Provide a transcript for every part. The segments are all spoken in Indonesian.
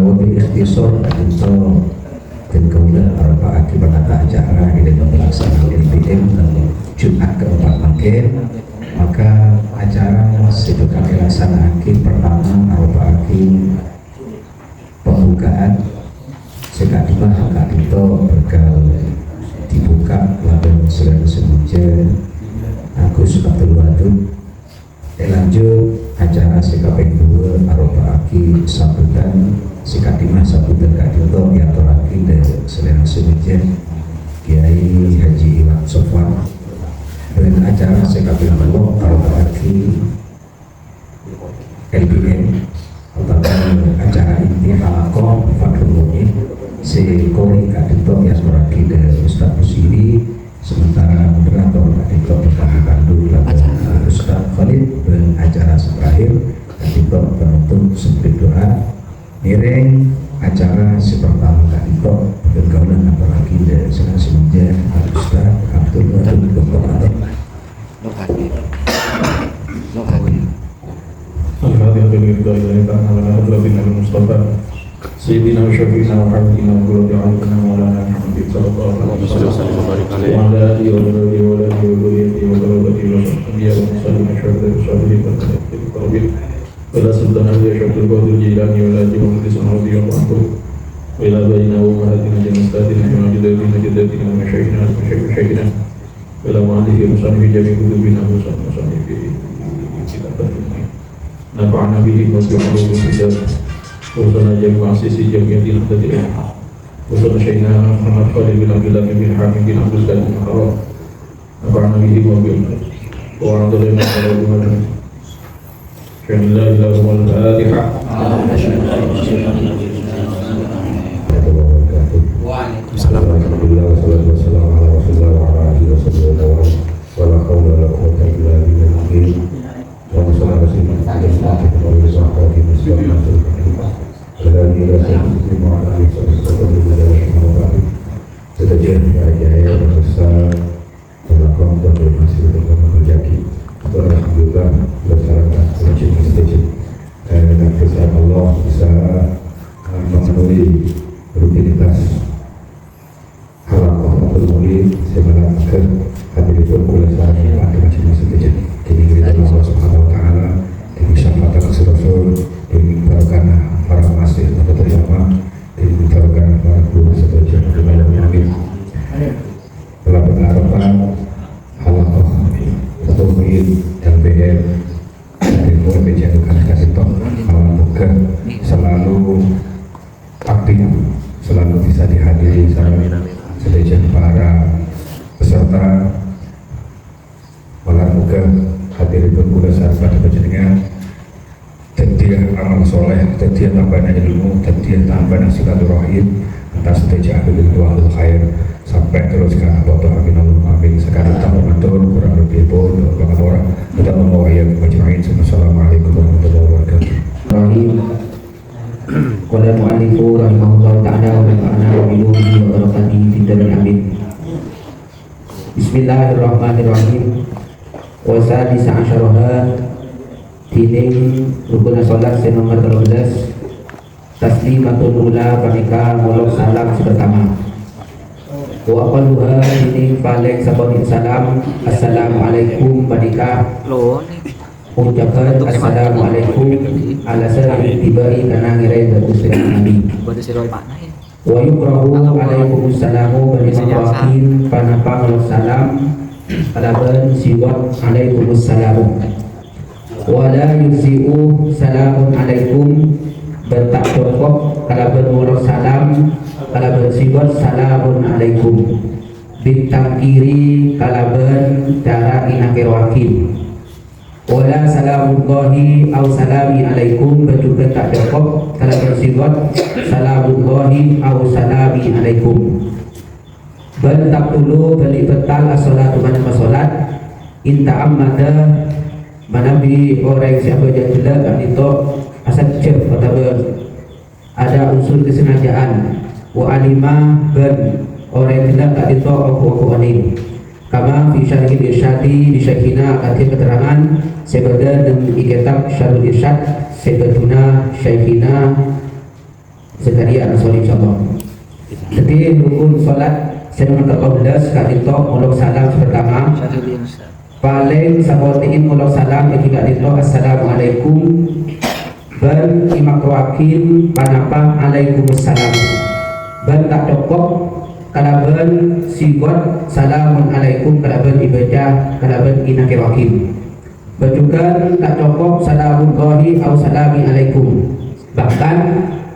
wabil ikhtisar atau dan para akibat acara ini pelaksanaan LBM dan Jumat keempat makin, maka acara sedang dilaksanakan pertama arobaaki pembukaan sekadipun hak itu bakal dibuka lalu selain semuanya Agus Abdul Wadud lanjut acara sekaping 2 arobaaki sambutan sikadimah sambutan kadito diaturake dari selain semuanya Kiai Haji Iwan Sofwan dan acara sekaping 2 arobaaki LBM atau acara inti halakoh Fakruluni si Kori kadito diaturake dari Ustaz Musiri, sementara moderator kadito berpandu Ustaz Khalid dan acara terakhir kadito penutup sebelum doa miring acara sepertama kadito bergaulan apalagi dari semuanya Ustaz Abdul Wadud Dr. Adab Sayyidina wa syafi'ina wa habibina wa qurrati a'yunina wa maulana Muhammadin sallallahu alaihi wasallam wa ala alihi wa sahbihi wa dhurriyyatihi wa qurrati wa sahbihi wa sallam syahada syahidi wa taqabbal wa la sultana ya syaikhul qadir jilani wa la jibul sanadi wa antu wa ila bayna wa hadina jannatin wa jadatina jadatina wa masyayikhina wa masyayikhina wa la ma'alihi wa sahbihi jami'i kutubina wa sahbihi kitab nafa'ana bihi wa sallallahu وصلنا جميع مؤسسي جميع دين الدين وصلنا شيخنا محمد خالد بن عبد الله بن حامد بن عبد الكريم بن حرام نفعنا به وبه وعرض لنا على جمله شان الله الا هو الفاتحه Waalaikumsalam warahmatullahi wabarakatuh. Ala Rasulillah wa ala alihi wasallam wa la haula wa la quwwata illa billah. Wa sallallahu alaihi wa sallam. Sedajian jaya besar melakukan kontribusi untuk menjaki alhamdulillah bersama masjid dan kesal Allah bisa memenuhi rutinitas halakoh bermulai sebenarnya hadiripun kuliah di masjid kini kita Allah Subhanahu Wa Taala demi syafaat Rasul demi barakah para masjid atau terjamah demi barakah para guru seterusnya amin. Telah berharapan halakoh atau dan BM dari mulai menjadikan kasih toh semoga selalu aktif, selalu bisa dihadiri sama sedajian para peserta. Moga hadiripun kula sareng panjenengan tadiah amal soleh, tadiah tambahan ilmu, tadiah tambahan silaturahim atas sejak ahli wal khair sampai terus ke abad amin Allahumma amin. Sekarang tahun Ramadan kurang lebih pun banyak orang kita membawa yang majma'in. Assalamualaikum warahmatullahi wabarakatuh. Qala mu'allifu rahimahullah ta'ala wa nafa'ana wa bihi wa barakatihi fid darin amin. Bismillahirrahmanirrahim. Wa sadisa asyaraha dinding rukun salat nomor 13 taslimatul ula panika molok salam pertama wa aqalluha dinding paling sabun salam assalamualaikum panika ucapan assalamualaikum ala salam tibai kana ngirai bagus nabi wa yukrahu alaikumussalamu banimawakin panapa molok salam alaban siwat alaikumussalam wala yusi'u salamun alaikum bentak cukup kalaban murah salam kalaban siwat salamun alaikum bintang kiri kalaban darah inakir wakil wala salamullahi au salami alaikum baju bentak cukup kalaban siwat salamullahi au salami alaikum bentak dulu beli betal as-salatu mana masolat inta amada manabi orang siapa yang jelas kan itu asal cek atau ada unsur kesengajaan wa alima ben orang yang jelas kan itu aku alim kama fi syarhil irsyadi di syekhina akan keterangan sebeda dan kitab syarhul irsyad sebetuna syekhina sekalian sorry insyaallah. Jadi rukun salat sing ke-12 kadito muluk salam pertama. Paling sabotiin muluk salam itu kadito assalamualaikum ban imakwakin panapa alaikumussalam. Ban tak cukup kalaban sigot salamun alaikum kalaban ibadah kalaban inake wakim. Bajukan tak cukup salamun qahi atau salami alaikum. Bahkan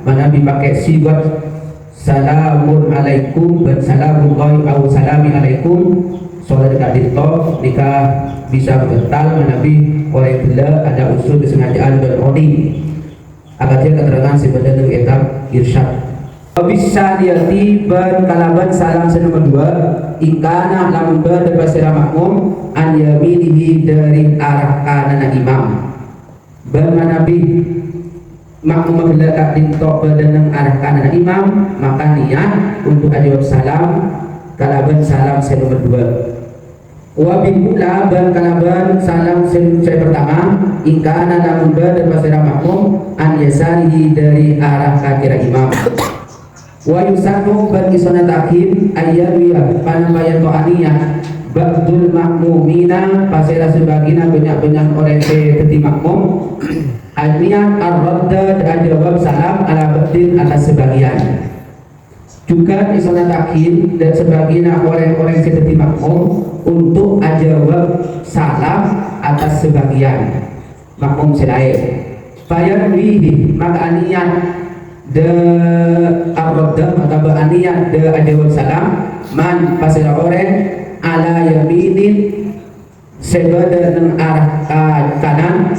mana dipakai sigot salamun alaikum dan salamun qahi atau salami alaikum, solat kadito jika bisa batal menabi oleh bila ada unsur kesengajaan dan rodi. Agaknya keterangan sebenarnya kitab irsyad. Bisa diarti berkalaban salam nomor 2 ikana lamun berbasira makmum an yaminihi dari arah kanan imam. Bermanabi makmum bila dintok berdenang arah kanan imam, maka niat untuk ajawab salam kalaban salam nomor 2. Wabil pula berkalaban salam saya pertama ikana lamun berbasira makmum an yasarihi dari arah kaki imam. Wa yusannu bagi sunatakin ayyarwiya panambayan to'aniyah ba'dul makmumina pasira sebagina banyak-banyak orang seperti makmum aniyah ar-radda dan jawab salam ala ba'din atas sebagian. Juga disunatakin dan sebagian orang-orang seperti makmum untuk ajawab salam atas sebagian makmum selain bayar wihi maka aniyah de ar-radda atau aniyah de ajawab salam man pasira orang ala yaminin sebada dengan arah kanan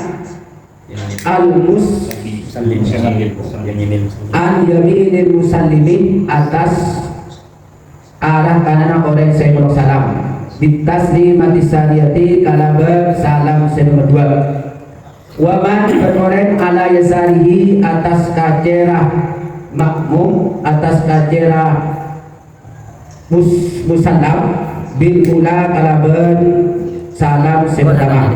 al-mus an yaminil musallimin atas arah kanan orang saya salam bitaslimati saniyati kalabar salam nomor 2. Waman beroreng ala yasarihi atas kacera makmum atas kacera musallam bil mula kalaban salam pertama.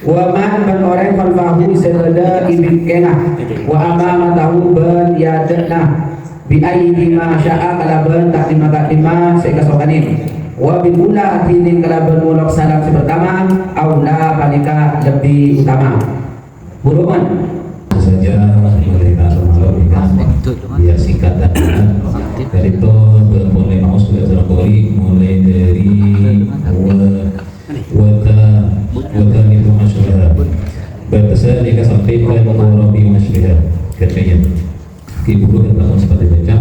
Waman beroreng falfahu serada ibn kenah wa amama tahu ben yadna bi aidi ma syaa kalaban takdima sekasokanin. Wa bil mula atinin kalaban mulak salam pertama aula panika lebih utama. Buruan saja mereka malam biar singkat dan dari itu mulai maus sudah mulai dari wata itu masyarakat batasan jika sampai pada Robi masyarakat katanya di buku dan tahun seperti baca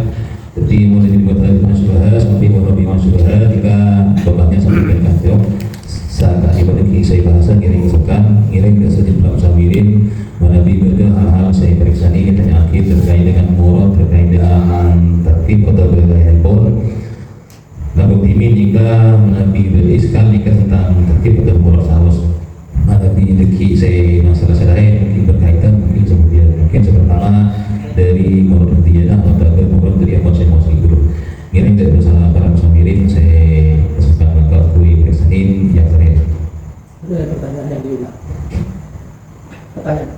jadi mulai dibuat dari masyarakat sampai Robi masyarakat jika bapaknya sampai ke kantor saat ibadah saya bahasa ngiring biasa di dalam samirin menabi beda hal-hal saya periksa ini kita nyakit terkait dengan murad terkait dengan tertib atau bergaya handphone lalu timin jika menabi beriskal jika tentang tertib atau murad saus menabi deki saya masalah sadai mungkin berkaitan mungkin kemudian mungkin sepertama dari murad tiada atau murad dari masing-masing guru ngiring dari masalah para samirin saya kesempatan mengakui periksain yang terakhir. Pertanyaan yang diulang. Pertanyaan.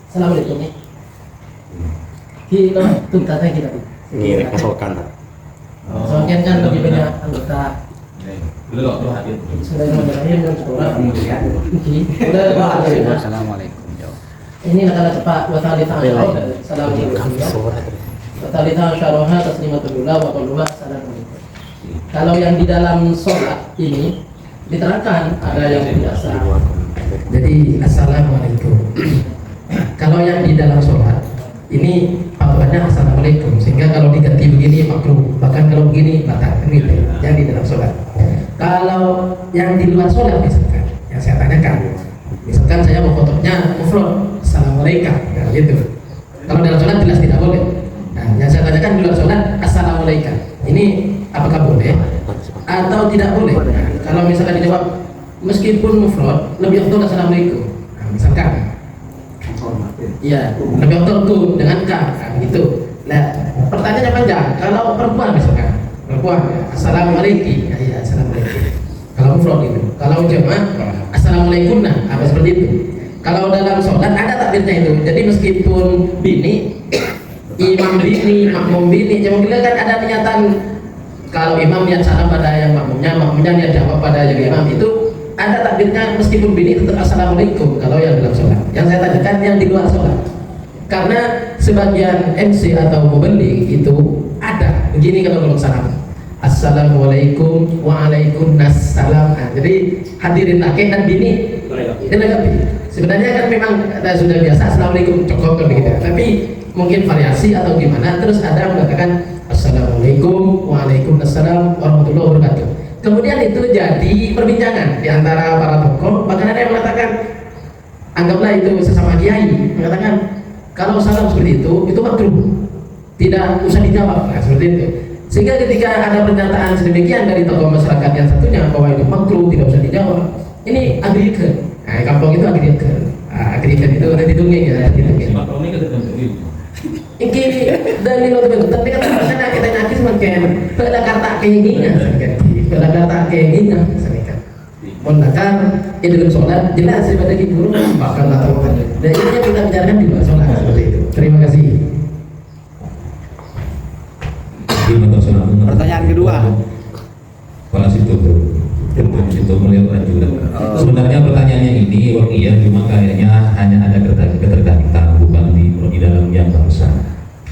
Assalamualaikum. Kita tuntasnya kita. Kira kasokan. Soalnya kan lebih banyak anggota. Sudah menjadi dan sekolah. Assalamualaikum. Ini adalah cepat wasalita syarah. Assalamualaikum. Wasalita syarah taslimatul ula wa qawluha assalamualaikum. Kalau yang di dalam sholat ini diterangkan ada yang tidak sah. Jadi assalamualaikum. Kalau yang di dalam sholat ini patokannya assalamualaikum, sehingga kalau diganti begini makruh, bahkan kalau begini batal, gitu. Yang di dalam sholat. Kalau yang di luar sholat misalkan, yang saya tanyakan, misalkan saya mau fotonya mufrad, assalamualaikum, nah, gitu. Kalau dalam sholat jelas tidak boleh. Nah, yang saya tanyakan di luar sholat assalamualaikum. Ini apakah boleh atau tidak boleh? Nah, kalau misalkan dijawab meskipun mufrad lebih afdal assalamualaikum. Nah, misalkan iya, lebih afdalku dengan ka, nah, gitu. Nah, pertanyaannya panjang. Kalau perempuan misalkan, perempuan assalamualaikum. Ya, assalamualaikum. Kalau mufrad itu. Kalau jamaah assalamualaikum, nah apa seperti itu. Kalau dalam sholat ada takbirnya itu. Jadi meskipun bini, imam bini, makmum bini, cuma bila kan ada niatan kalau imam niat salam pada yang makmumnya niat jawab pada yang imam, itu ada takbirnya meskipun bini tetap assalamualaikum kalau yang dalam sholat. Yang saya tanyakan yang di luar sholat. Karena sebagian MC atau mubalik itu ada begini kalau salam. Assalamualaikum waalaikumsalam. Nah, jadi hadirin laki dan bini dilengkapi. Sebenarnya kan memang sudah biasa assalamualaikum cukup kan begitu. Tapi mungkin variasi atau gimana. Terus ada yang mengatakan assalamualaikum waalaikumsalam warahmatullahi wabarakatuh. Kemudian itu jadi perbincangan di antara para tokoh. Bahkan ada yang mengatakan, anggaplah itu sesama kiai, mengatakan kalau salam seperti itu makruh, tidak usah dijawab. Nah, seperti itu. Sehingga ketika ada pernyataan sedemikian dari tokoh masyarakat yang satunya bahwa itu makruh, tidak usah dijawab, ini agregat. Nah, kampung itu agregat. Agregat itu ada ditunggu ya, ditunggu. Iki dari lo tuh, tapi kan karena kita nyakis makin pada kata keinginan, pada kata keinginan, misalkan. Mondakar di dalam sholat jelas daripada guru bahkan atau dan ini yang kita bicarakan di luar sholat seperti itu. Terima kasih. Pertanyaan kedua. Kepala situ melihat lanjutan. Sebenarnya pertanyaannya ini wakiyah, cuma kayaknya hanya ada keterkaitan bukan di dalam yang bangsa.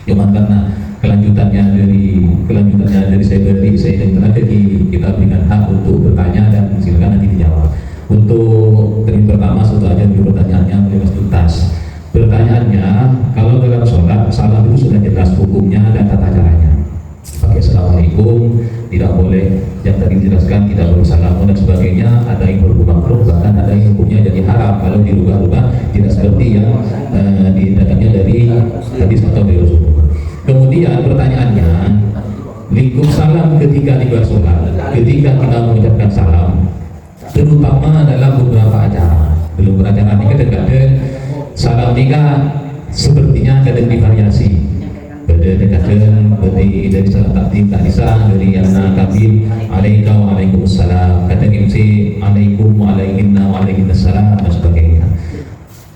Cuma karena kelanjutannya dari saya berdiri, saya jadi kita berikan hak untuk bertanya dan silakan nanti dijawab. Untuk yang pertama aja dulu pertanyaannya bebas tuntas. Pertanyaannya, kalau dalam sholat salam itu sudah jelas hukumnya dan tata caranya. Pakai assalamualaikum, tidak boleh yang tadi dijelaskan, tidak boleh salam dan sebagainya. Ada yang berhubung makruh, bahkan ada yang hukumnya jadi haram kalau dirubah-rubah tidak seperti yang didatangnya dari hadis atau dari Rasulullah. Kemudian pertanyaannya, lingkup salam ketika di luar sholat, ketika kita mengucapkan salam, terutama dalam beberapa acara. Belum acara ini kadang-kadang salam kita sepertinya kadang divariasi. Kadang-kadang dari salat takdim tak bisa, dari yang kabin alaika wa alaikumussalam, kadang MC alaikum wa alaikinna wa alaikinnassalam dan sebagainya.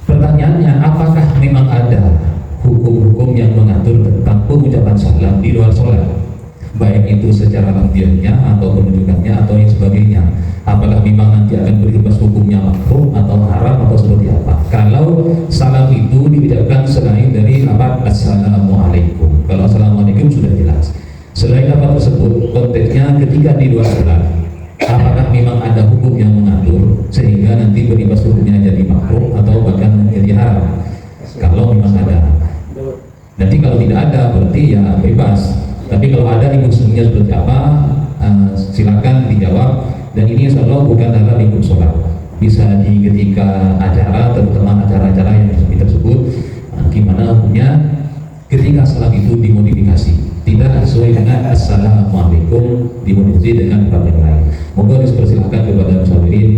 Pertanyaannya, apakah memang ada hukum-hukum yang mengatur tentang pengucapan salam di luar sholat, baik itu secara lafziahnya atau penunjukannya atau yang sebagainya? Apakah memang nanti akan berimbas hukumnya makruh atau haram atau seperti apa? Kalau salam itu diucapkan selain dari apa assalamualaikum, kalau assalamualaikum sudah jelas. Selain apa tersebut, konteksnya ketika di luar sholat, apakah memang ada hukum yang mengatur sehingga nanti berimbas hukumnya jadi makruh atau bahkan menjadi haram? Kalau memang ada. Nanti kalau tidak ada berarti ya bebas. Tapi kalau ada hukumnya seperti apa, silakan dijawab. Dan ini insya Allah bukan dalam lingkup sholat, bisa di ketika acara, terutama acara-acara yang tersebut, gimana hukumnya ketika salam itu dimodifikasi, tidak sesuai dengan assalamualaikum, dimodifikasi dengan kata yang lain. Moga dipersilakan kepada musyawirin,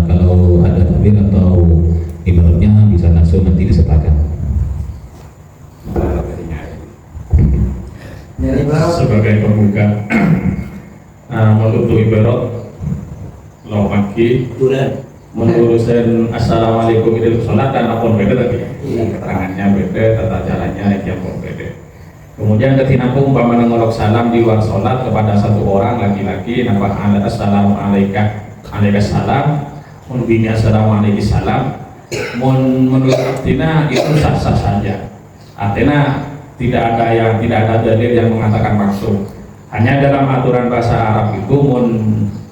kalau ada takbir atau ibaratnya bisa langsung nanti disertakan. Sebagai pembuka, menutup ibarat lawaki menurusan assalamualaikum itu sholat dan apun beda tadi, keterangannya beda, tata caranya yang pun beda. Kemudian ketika umpama ngolok salam di luar sholat kepada satu orang laki-laki, nampak ada assalamualaikum salam, bini assalamualaikum salam, menurut artinya itu sah-sah saja. Artinya tidak ada dalil yang mengatakan maksud. Hanya dalam aturan bahasa Arab itu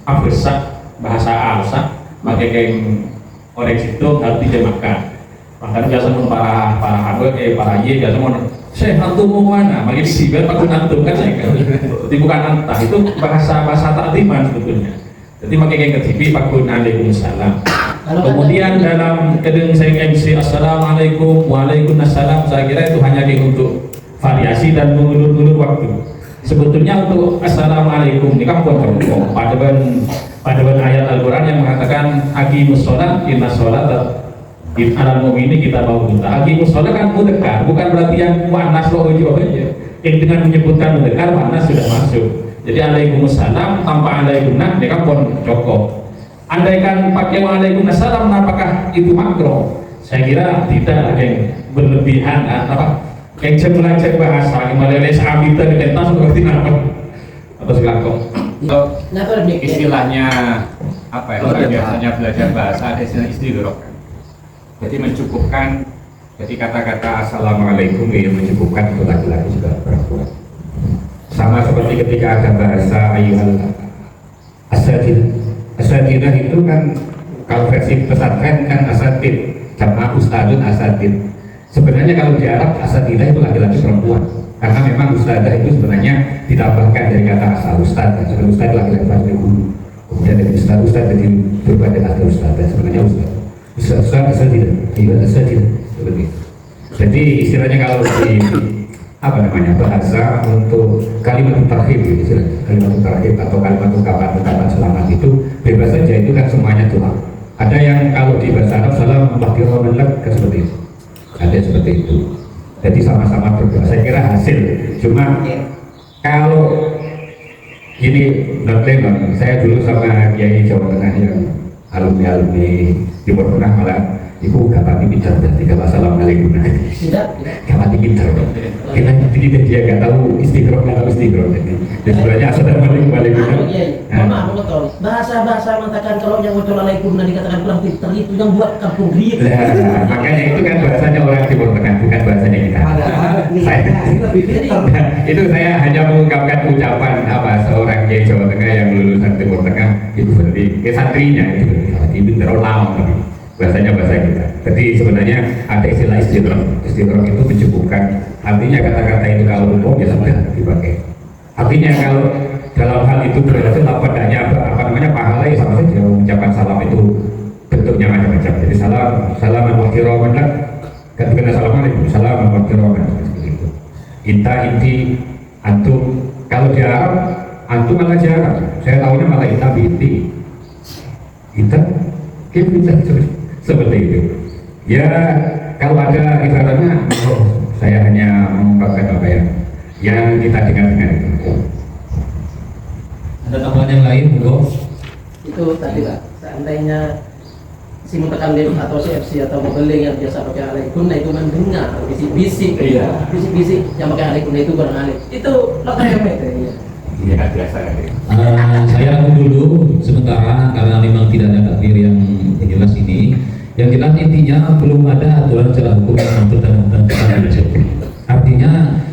afirsak bahasa Arab, maka orang situ harus dijemahkan. Makanya biasa para hamba para ye biasa saya hantu mau mana, makin sibel pakai hantu kan saya kan. Jadi bukan antah, itu bahasa takdiman sebetulnya. Jadi makin ke TV pakai Waalaikumsalam. Kemudian dalam kedeng saya MC assalamualaikum waalaikumsalam, saya kira itu hanya untuk variasi dan mengulur-ulur waktu. Sebetulnya untuk assalamualaikum ini kan bukan contoh pada ayat Al-Quran yang mengatakan aqimus sholat inna sholat alal mu'minin kita mau minta. Aqimus sholat kan mudzakkar, bukan berarti yang muannas loh aja. Yang dengan menyebutkan mudzakkar muannas sudah masuk. Jadi alaikumussalam tanpa alaikumna ini kan pun cukup. andaikan pakai waalaikumsalam apakah itu makro? Saya kira tidak, yang berlebihan yang belajar bahasa gimana sabita di pentas seperti apa atau silakan. Istilahnya apa ya? Orang biasanya belajar bahasa ada istilah istighraq. Jadi mencukupkan, jadi kata-kata assalamualaikum yang mencukupkan untuk laki-laki juga perempuan. Sama seperti ketika ada bahasa ayuhal asatidah itu kan kalau versi pesantren kan asatid sama ustadun asatid. Sebenarnya kalau di Arab asatidah itu laki-laki perempuan, karena memang ustadzah itu sebenarnya ditambahkan dari kata asal ustad. Sebenarnya ustad laki-laki pasti guru, kemudian dari ustad jadi berubah dari asal ustadzah. Sebenarnya ustad asatidah, iya asatidah seperti itu. Jadi istilahnya kalau di bahasa untuk kalimat tarhib, kalimat tarhib atau kalimat ungkapan selamat itu bebas saja, itu kan semuanya doa. Ada yang kalau di bahasa Arab salam Allahumma lak seperti itu, ada seperti itu. Jadi sama-sama berdoa. Saya kira hasil. Cuma kalau ini non, saya dulu sama Kiai Jawa Tengah yang alumni Timur Tengah malah ibu gak pati pintar berarti kalau assalamualaikum gak pati pintar kita dia gak tahu istighraq dan sebenarnya assalamualaikum bahasa mengatakan kalau yang wassalamualaikum dikatakan kurang pintar itu yang buat kampung Griek. Makanya itu kan bahasanya orang Timur Tengah, bukan bahasanya kita. Itu saya hanya mengungkapkan ucapan seorang Kiai Jawa Tengah yang lulusan Timur Tengah itu berarti santrinya itu pintar lama bahasanya bahasa kita. Jadi sebenarnya ada istilah istighraq itu mencukupkan. Artinya kata-kata itu kalau umum ya sudah dipakai. Artinya kalau dalam hal itu berarti padanya pahala ya sama saja. Ucapan salam itu bentuknya macam-macam. Jadi salaman wa kiraman ketika assalamualaikum salaman wa kiraman seperti itu. Inti antum, kalau di Arab antum malah jarang. Saya tahunya malah binti. Kita seperti itu. Ya kalau ada ibaratnya, saya hanya mengungkapkan apa yang kita dengar itu. Ada tambahan yang lain, Bro? Itu tadi lah, seandainya si mutakallim atau si FC atau mobeling yang biasa pakai alaikum, itu mendengar bisik-bisik, bisik-bisik yang pakai alaikum itu kurang alim. Itu lokal itu. Iya biasa ya. Saya rangkum dulu sementara karena memang tidak ada takdir yang jelas ini. Yang jelas intinya belum ada aturan secara hukum yang mengatur dalam tetangga tersebut. Artinya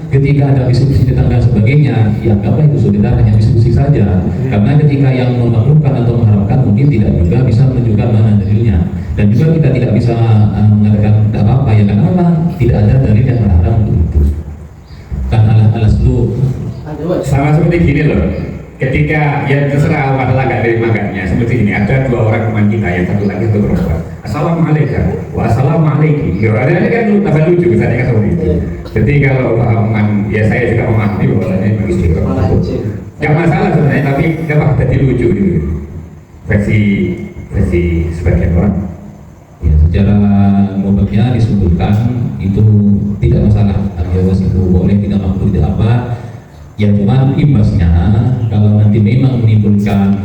ketika ada diskusi tetangga dan sebagainya, ya anggaplah itu sekedar hanya diskusi saja. Karena ketika yang memakruhkan atau mengharamkan mungkin tidak juga bisa menunjukkan mana dalilnya. Dan juga kita tidak bisa mengatakan tidak apa-apa ya, karena memang tidak ada dalil yang melarang untuk itu. Kan alas itu sama seperti gini loh. Ketika ya terserah masalah gak terima gaknya seperti ini, ada dua orang teman kita, yang satu lagi itu perempuan. Assalamualaikum, wassalamualaikum. Ini kan tambah lucu misalnya kan seperti itu. Jadi kalau pahaman, ya saya juga memahami bahwasanya memang istighraq itu gak masalah sebenarnya, tapi kenapa jadi lucu gitu versi sebagian orang. Ya, secara mutlaknya disebutkan itu tidak masalah. Alias itu boleh, tidak mampu, tidak apa. Ya cuman imbasnya kalau nanti memang menimbulkan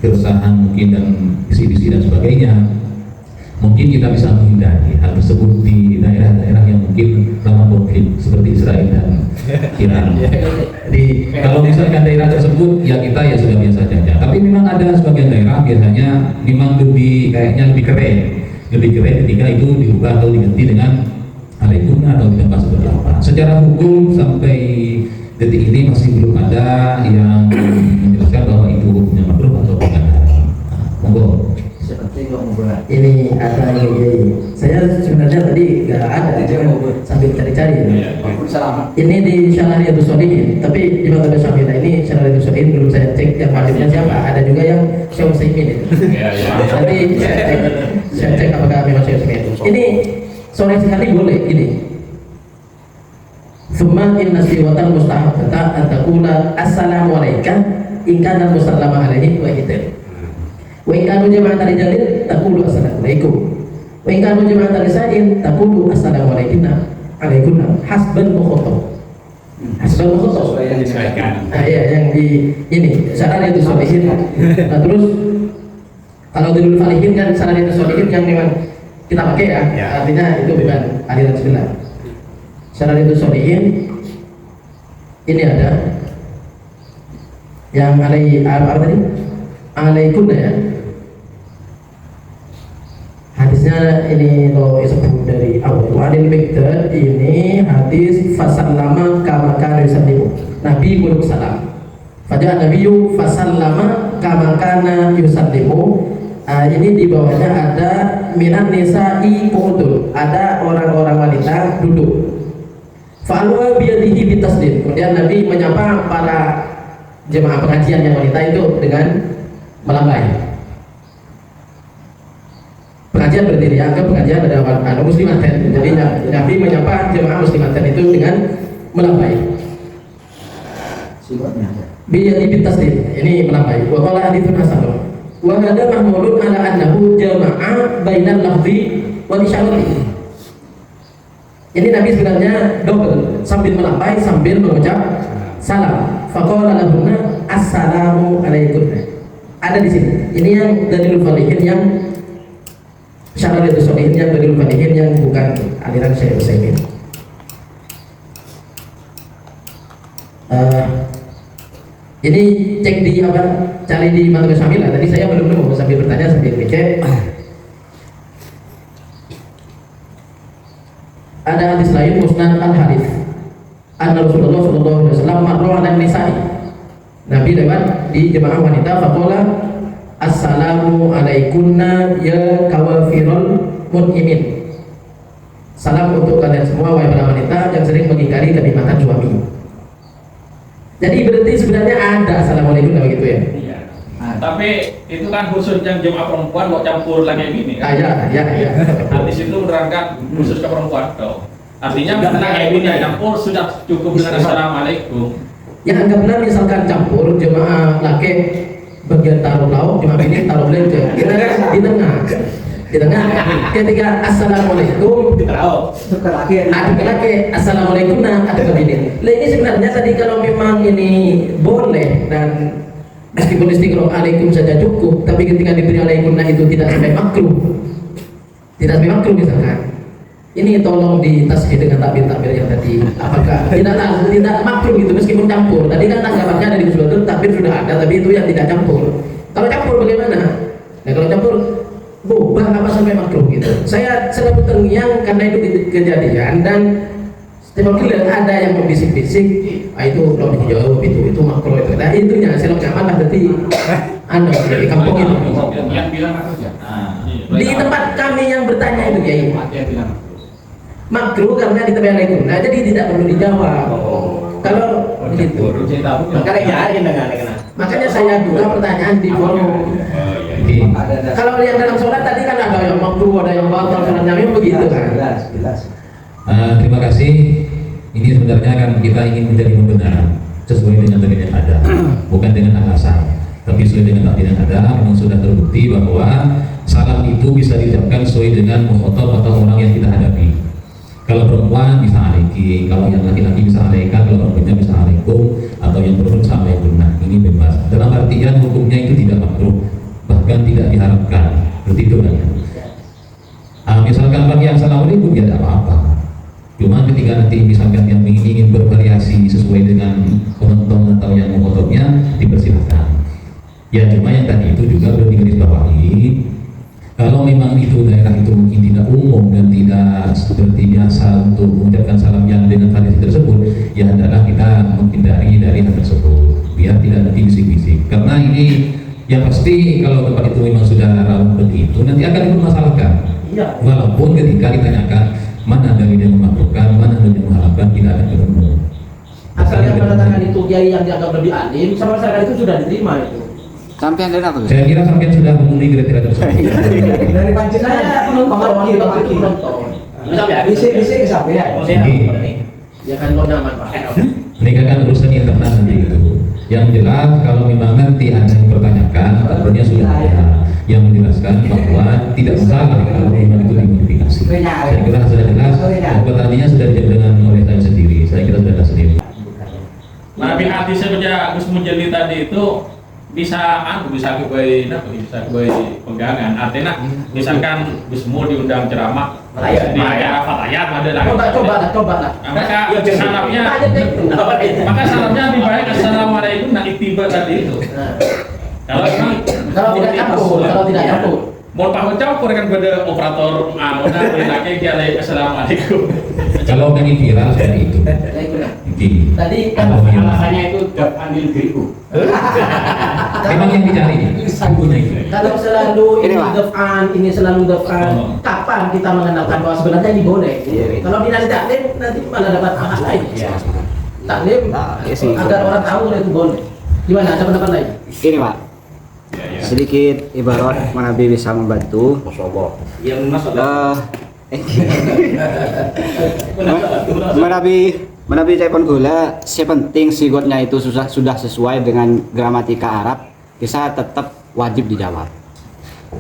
keresahan mungkin dan bisi-bisi dan sebagainya, mungkin kita bisa menghindari hal tersebut di daerah-daerah yang mungkin rawan konflik seperti Israel dan Iran. Jadi kalau misalkan daerah tersebut ya kita ya sudah biasa saja. Tapi memang ada sebagian daerah biasanya memang kayaknya lebih keren ketika itu diubah atau diganti dengan alaikum atau ditambah seperti apa. Secara hukum sampai detik ini masih belum ada yang menjelaskan bahwa itu hukumnya makruh atau bukan. Monggo. Ini ada saya sebenarnya tadi nggak ada, sambil cari-cari ya. Ini di Syarah Riyadhus Shalihin, tapi di Matlab Syamilah ini Syarah Riyadhus Shalihin belum saya cek yang malimnya siapa. Ada juga yang Syekh Utsaimin itu. Nanti saya cek apakah memang Syekh Utsaimin. Ini sore sekali boleh ini. Summa inna siwatan mustahabata antakuna assalamualaikum in kana musallama alaihi wa hidir. Wa in kanu jama'atan rijalin taqulu assalamualaikum. Wa in kanu jama'atan nisa'in taqulu assalamualaikum hasban mukhatab. Hasban mukhatab. Nah, ya yang di ini Syarah itu Shalihin. Nah, terus Kalau Dalilul Falihin kan Sanadiyyatus Sholihin yang memang kita pakai ya, artinya itu bukan aliran sembilan. Sanadiyyatus Sholihin ini ada yang apa tadi? Alaikum ya. Hadisnya ini lo disebut dari awal. Wadil Mikdad ini hadis fasallama kama kana yusallimu. Nabi muluk salam. Fajr Nabiyu fasallama kama kana yusallimu. Ini di bawahnya ada minan nisa'i qu'udun. Ada orang-orang wanita duduk. Fa'alwa biyadihi bitasdid. Kemudian Nabi menyapa para jemaah pengajian yang wanita itu dengan melambai. Pengajian berdiri, anggap pengajian ada muslimaten. Jadi Nabi menyapa jemaah muslimaten itu dengan melambai. Biyadi bitasdid. Ini melambai. Wa qala haditsun hasan. Wa hada mahmulun ala annahu jama'a bainal lafzi wal isyarati. Ini Nabi sebenarnya double, sambil melambai sambil mengucap salam. Faqala lahunna assalamu alaikum. Ada di sini. Ini yang Dalilul Falihin yang Sanadiyyatus Sholihin yang Dalilul Falihin yang bukan aliran Syekh Utsaimin. Ini cek di apa? Cari di Matlabus Syamilah. Tadi saya belum nemu, sambil bertanya sambil ngecek. Ada hadis lain Musnad Al-Harith. Anna Rasulullah sallallahu alaihi wasallam marra 'ala nisa'i. Nabi lewat di jemaah wanita faqala assalamu alaikunna ya kawafirul mun'imin. Salam untuk kalian semua wahai para wanita yang sering mengingkari kenikmatan suami. Jadi berarti sebenarnya ada assalamualaikum begitu ya? Iya. Tapi itu kan khusus yang jemaah perempuan mau campur lagi gini kan? Iya. Hadis itu menerangkan khusus ke perempuan toh. Artinya karena kayak gini campur sudah cukup dengan assalamualaikum. Yang anggaplah misalkan campur jemaah laki bagian taruh lauk, jemaah ini taruh lenge. Kita di tengah. Di tengah ketika assalamualaikum ada laki assalamualaikum ada kabinin. Lah ini sebenarnya tadi kalau memang ini boleh dan meskipun istiqroh alaikum saja cukup, tapi ketika diberi alaikumna itu tidak sampai makruh. Tidak sampai makruh misalkan. Ini tolong ditasbih dengan takbir-takbir yang tadi. Apakah tidak makruh gitu meskipun campur. Tadi kan tanggapannya ada di Muslim takbir sudah ada, tapi itu yang tidak campur. Kalau campur bagaimana? Nah kalau campur bubar apa sampai makruh gitu. Saya selalu terngiang karena itu kejadian dan setiap kali ada yang membisik-bisik, itu belum dijawab itu makruh itu. Nah itunya saya nyaman lah berarti anda dari kampung itu. Yang bilang apa aja? Di tempat kami yang bertanya itu Kiai. Makruh karena ditabi'alaikum. Nah jadi tidak perlu dijawab. Kalau begitu. Makanya saya buka pertanyaan di forum. Kalau yang dalam sholat tadi kan ada yang makruh, ada yang batal, sholatnya memang begitu kan. Terima kasih. Ini sebenarnya kan kita ingin menjadi pembenar sesuai dengan dalil yang ada, bukan dengan alasan, tapi sesuai dengan dalil yang ada. Memang sudah terbukti bahwa salam itu bisa diucapkan sesuai dengan mukhatab atau orang yang kita hadapi. Kalau perempuan bisa alaiki, kalau yang laki-laki bisa alaika, kalau perempuan bisa alaikum, atau yang perempuan bisa alaikum. Nah ini bebas. Dalam artian hukumnya itu tidak makruh, bahkan tidak diharapkan. Seperti itu kan? Misalkan bagi yang assalamualaikum ya tidak apa-apa. Cuma ketika nanti misalkan yang ingin bervariasi sesuai dengan penonton atau yang mengototnya dipersilahkan. Ya cuma yang tadi itu juga perlu digarisbawahi. Kalau memang itu daerah itu mungkin tidak umum dan tidak seperti biasa untuk mengucapkan salam yang dengan variasi tersebut, ya adalah kita menghindari dari hal tersebut biar tidak nanti bisik-bisik. Karena ini yang pasti kalau tempat itu memang sudah rawan begitu nanti akan dipermasalahkan. Iya. Walaupun ketika ditanyakan mana dari yang memakruhkan, mana dari yang mengharapkan, tidak akan ketemu. Asal yang mendatangkan itu Kiai yang dianggap lebih alim, sama masyarakat itu sudah diterima itu. Sampai dari apa? Saya kira sampai sudah memenuhi kriteria tersebut. Dari panjenengan Saya penonton. bisa kesampaian. Ya kan lo nyaman Pak. Ini kan urusan internal nanti itu. Yang jelas kalau memang nanti ada yang bertanyakan, tentunya sudah ada yang menjelaskan bahwa tidak masalah kalau memang itu dimodifikasi. Saya kira sudah jelas. Dan pertanyaannya sudah dijawab dengan oleh saya sendiri. Saya kira sudah jelas sendiri. Nabi hadis saja Gus Mujali tadi itu bisa kebaik pegangan. Artinya misalkan Gusmu diundang ceramah di acara fatayat ada lah. Coba lah. Maka salamnya lebih baik assalamualaikum nah ittiba tadi itu. Kalau tidak campur. Mau tahu campur kan pada operator enaknya dia assalamualaikum. Kalau yang viral seperti itu. Begini. Tadi kan Alasannya itu job ambil diriku. Memang yang dicari sanggunya itu. kalau selalu Ini, ini Pak. defan, ini selalu defan, kapan kita mengenalkan bahwa sebenarnya ini boleh? Kalau dinasti taklim nanti malah dapat hak lain. Taklim agar orang tahu kalau itu boleh. Gimana? Ada pendapat lain? Ini Pak, sedikit ibarat Nabi bisa membantu. Menabi telepon gula, sepenting sigotnya itu sudah sesuai dengan gramatika Arab, bisa tetap wajib dijawab.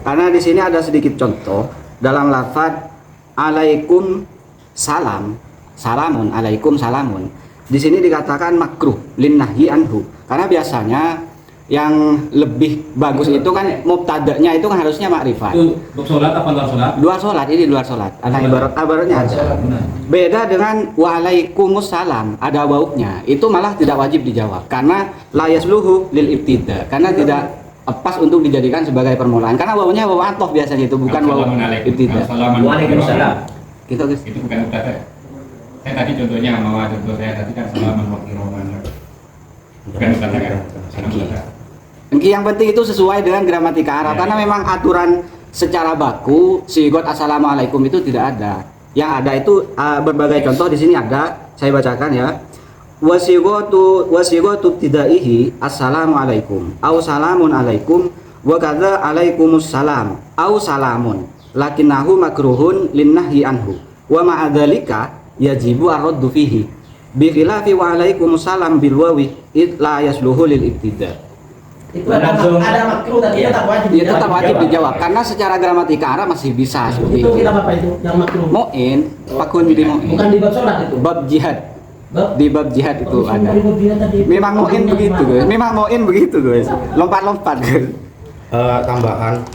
Karena di sini ada sedikit contoh dalam lafaz alaikum salam, salamun, alaikum salamun. Di sini dikatakan makruh lin nahyi anhu. Karena biasanya yang lebih bagus itu kan mubtada'nya itu kan harusnya makrifat. Untuk sholat apa luar sholat? Luar sholat, ini luar sholat. Ada ibaratnya ada. Beda dengan waalaikumsalam, ada wauknya. Itu malah tidak wajib dijawab karena la yasluhu lil ibtida. Karena tidak pas untuk dijadikan sebagai permulaan. Karena wawunya wawu atof biasanya itu bukan wawu ibtida. Waalaikumsalam. Gitu guys. Itu bukan mubtada. Saya tadi contohnya contoh saya tadi kan salaman wa qiraman. Bukan mubtada kan? Yang penting itu sesuai dengan gramatika Arab karena memang aturan secara baku sigot assalamualaikum itu tidak ada. Yang ada itu berbagai contoh di sini ada, saya bacakan ya. Wasigatu tidaihi assalamualaikum au salamun alaikum wa kadza alaikumussalam au salamun lakinnahu makruhun linnahyi anhu wa ma'adzalika yajibu ar-raddu fihi bi khilafi wa alaikumussalam bil wawi id la yasluhu lil ibtida. Itu ada makruh tadi tetap wajib. Itu tetap wajib dijawab karena secara gramatika Arab masih bisa seperti Itu itu. kita apa itu? Yang makruh. Mu'in, pakun di mu'in. Bukan di bab sholat itu. Bab jihad. Di bab jihad itu Oh, ada. di bab jihad tadi. Memang mu'in begitu guys. Memang mu'in begitu guys. Lompat-lompat guys. Tambahan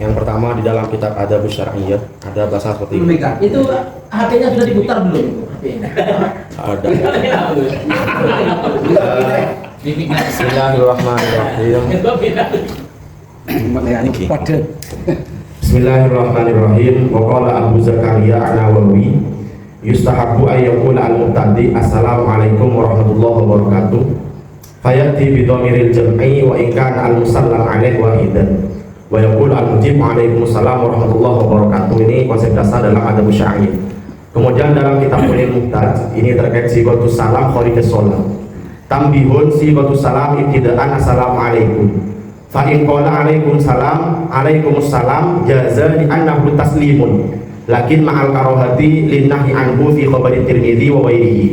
yang pertama di dalam kitab Adabus Syar'iyyah ada bahasa seperti ini. Itu HP-nya sudah diputar belum? Ada. Bismillahirrahmanirrahim. Bismillahirrahmanirrahim. Wa qala Abu Zakaria An-Nawawi yustahabbu an yaqula al-mubtadi assalamualaikum warahmatullahi wabarakatuh. Fayati bi dhamiril jam'i wa in kana al-musallam alaihi wahidan. Wa yaqul al-mujib waalaikumsalam warahmatullahi wabarakatuh. Ini konsep dasar dalam Adabus Syar'iyyah. Kemudian dalam kitab Ulil Muhtaj ini terkait sigatus salam kharij shalah. Tambihun sigatus salam ibtidaan assalamualaikum. Fa in qala alaikumussalam jaza li annahu taslimun. Lakin ma'al karahati linnahyi anhu fi khabari Tirmidzi wa ghairihi.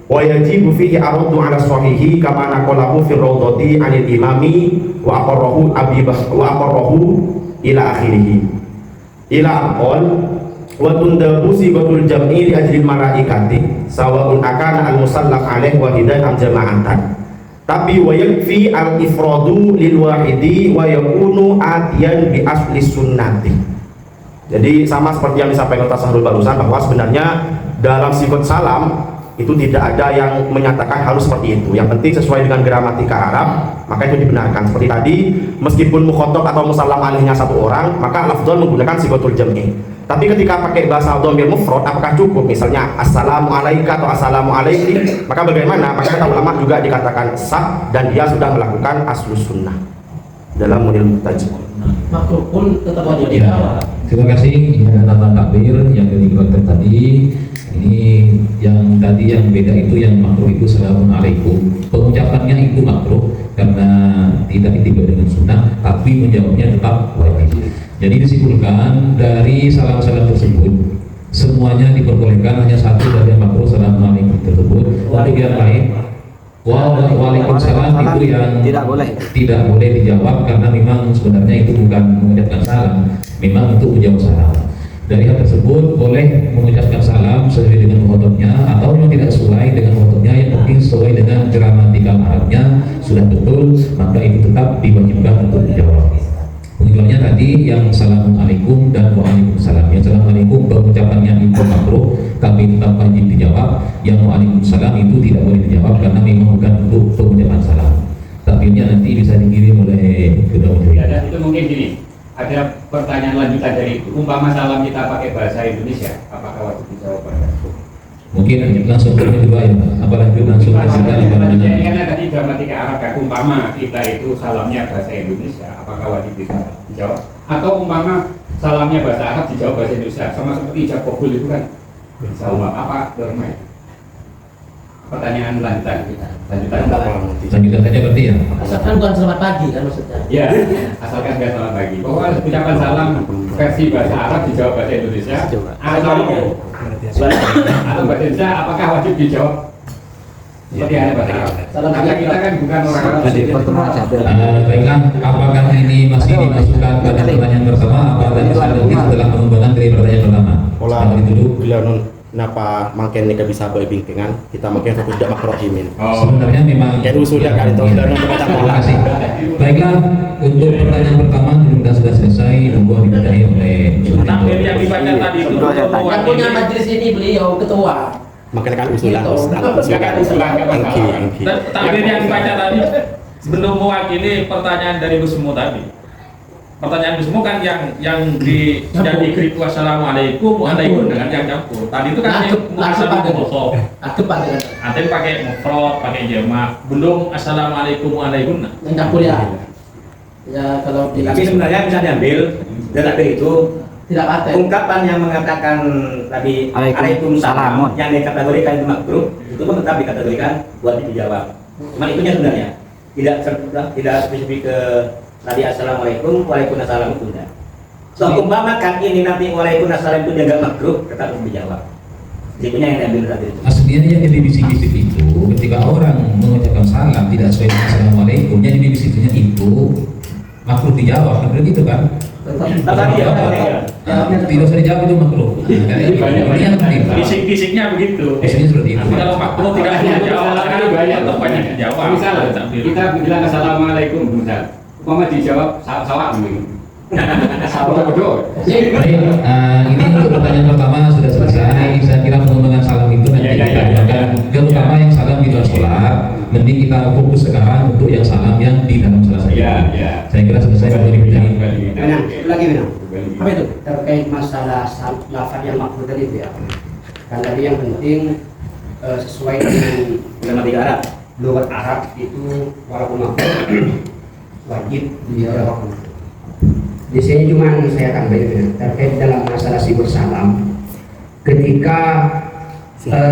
Wa yajibu fihi aradu ala sahihi kama naqalahu fi rawdati 'anil imami wa aqarrahu ila akhirih. Ila aqal wa tundabu sigatul jam'i li ajli malaikati sawa'un akana al-musallam alaih wahidan am jama'atan. Tapi wa yakfi al-ifradu lil wahidi wa yakunu atiyan bi asli sunnati. Jadi sama seperti yang disampaikan Tasahrul barusan bahwa sebenarnya dalam sigot salam itu tidak ada yang menyatakan harus seperti itu. Yang penting sesuai dengan gramatika Arab, maka itu dibenarkan. Seperti tadi, meskipun mukhotob atau musallam alihnya satu orang, maka lafdzul menggunakan sigotul jam'i. Tapi ketika pakai bahasa dhamir mufrad, apakah cukup? Misalnya assalamu alaika atau assalamu alaiki, maka bagaimana? Maka kata ulama juga dikatakan sah dan dia sudah melakukan aslus sunnah dalam Munil Muhtaj. Makruh pun tetap wajib Ya, dijawab. terima kasih. Ini ada tentang takbir yang dikatakan tadi. Ini yang tadi yang beda itu yang makruh itu assalamualaikum. Pengucapannya itu makruh karena tidak itibar dengan sunnah, tapi menjawabnya tetap wajib. Jadi disimpulkan dari salam-salam tersebut semuanya diperbolehkan, hanya satu dari yang makruh assalamualaikum tersebut. Untuk yang lain waalaikumsalam itu yang tidak boleh dijawab karena memang sebenarnya itu bukan mengucapkan salam, memang untuk menjawab salam. Dari hal tersebut boleh mengucapkan salam sesuai dengan khotobnya atau yang tidak sesuai dengan khotobnya, yang penting sesuai dengan gramatikal Arabnya sudah betul, maka itu tetap tadi yang assalamualaikum dan waalaikumsalam. Yang assalamualaikum pengucapannya itu makruh, tapi tetap wajib dijawab. Yang waalaikumsalam itu tidak boleh dijawab karena memang bukan untuk pengucapan salam. Takbirnya nanti bisa dikirim oleh kedua Ya, dan itu mungkin gini, ada pertanyaan lanjutan dari itu. Umpama salam kita pakai bahasa Indonesia, apakah wajib dijawab pada itu? Mungkin langsung ke kedua ya Pak. Apa lanjut langsung ke kita Ini kan ada di gramatika Arab kan, umpama kita itu salamnya bahasa Indonesia, apakah wajib dijawab? Atau umpama salamnya bahasa Arab dijawab bahasa Indonesia, sama seperti ijab kabul itu kan sama apa norma? Pertanyaan lanjutan kita. Lanjutan saja berarti ya. Asalkan bukan selamat pagi kan maksudnya. Ya, asalkan nggak selamat pagi. Pokoknya ucapan salam versi bahasa Arab dijawab bahasa Indonesia atau bahasa Indonesia, apakah wajib dijawab? Seperti ada bahasa Arab. Karena kita kan bukan orang Arab. Baiklah, apakah ini masih dimasukkan pada pertanyaan pertama? Apa tadi setelah pengembangan dari pertanyaan pertama? Olah itu dulu. bila nun napa makin nika bisa berbingkingan kita makin fokus dak makrohimin. Sebenarnya memang Kayak sudah kali itu dan terima kasih. Baiklah, untuk pertanyaan pertama kita sudah selesai, tunggu dibacai oleh Takbir yang dibaca tadi itu Yang punya majelis ini beliau ketua. makin kan usulan Gitu. usulan angki. dan takbir yang dibaca tadi belum mewakili pertanyaan dari Gusmu tadi. Pertanyaan Gusmu kan yang dikritik wassalamualaikum waalaikum dengan yang campur. Tadi itu kan Langsung mufrad. Akepan dengan Nanti pakai mufrad, pakai jamak. Belum assalamualaikum waalaikum. yang campur ya. Ya kalau di Tapi sebenarnya bisa diambil dan takbir itu tidak paten. ungkapan yang mengatakan tadi Waalaikumsalam. yang dikategorikan itu makruh itu pun tetap dikategorikan wajib dijawab. Cuma itunya sebenarnya tidak spesifik ke tadi assalamualaikum waalaikumsalam itu enggak. So umpamakan ini nanti waalaikumsalam itu dia nggak makruh tetap harus dijawab. Itunya yang diambil tadi itu. aslinya yang jadi bisik-bisik itu ketika orang mengucapkan salam tidak sesuai dengan assalamualaikum, yang jadi bisiknya itu makruh dijawab, kan begitu kan? Tadi ya. Tidak usah dijawab itu makruh. Ini yang penting. Fisik-fisiknya begitu. Biasanya seperti itu. Tapi kalau makruh tidak dijawab, Ini banyak tetap banyak dijawab. Misalnya kita bilang assalamualaikum, misal, umpama dijawab sawah gitu. Bodoh. Baik, ini untuk pertanyaan pertama sudah selesai. Saya kira pengembangan salam itu nanti Ya. kita akan terutama yang salam di luar sholat. Mending kita fokus sekarang untuk yang salam yang di dalam sholat saja. Ya. Saya kira selesai dari ini. Benang, lagi benang. Apa itu? Terkait masalah lafaz yang makruh tadi itu ya. Kan tadi yang penting sesuai dengan Gramatika Arab. lughat Arab itu walaupun makruh wajib dijawab. Di sini cuma saya tambahin terkait dalam masalah sigur salam. Ketika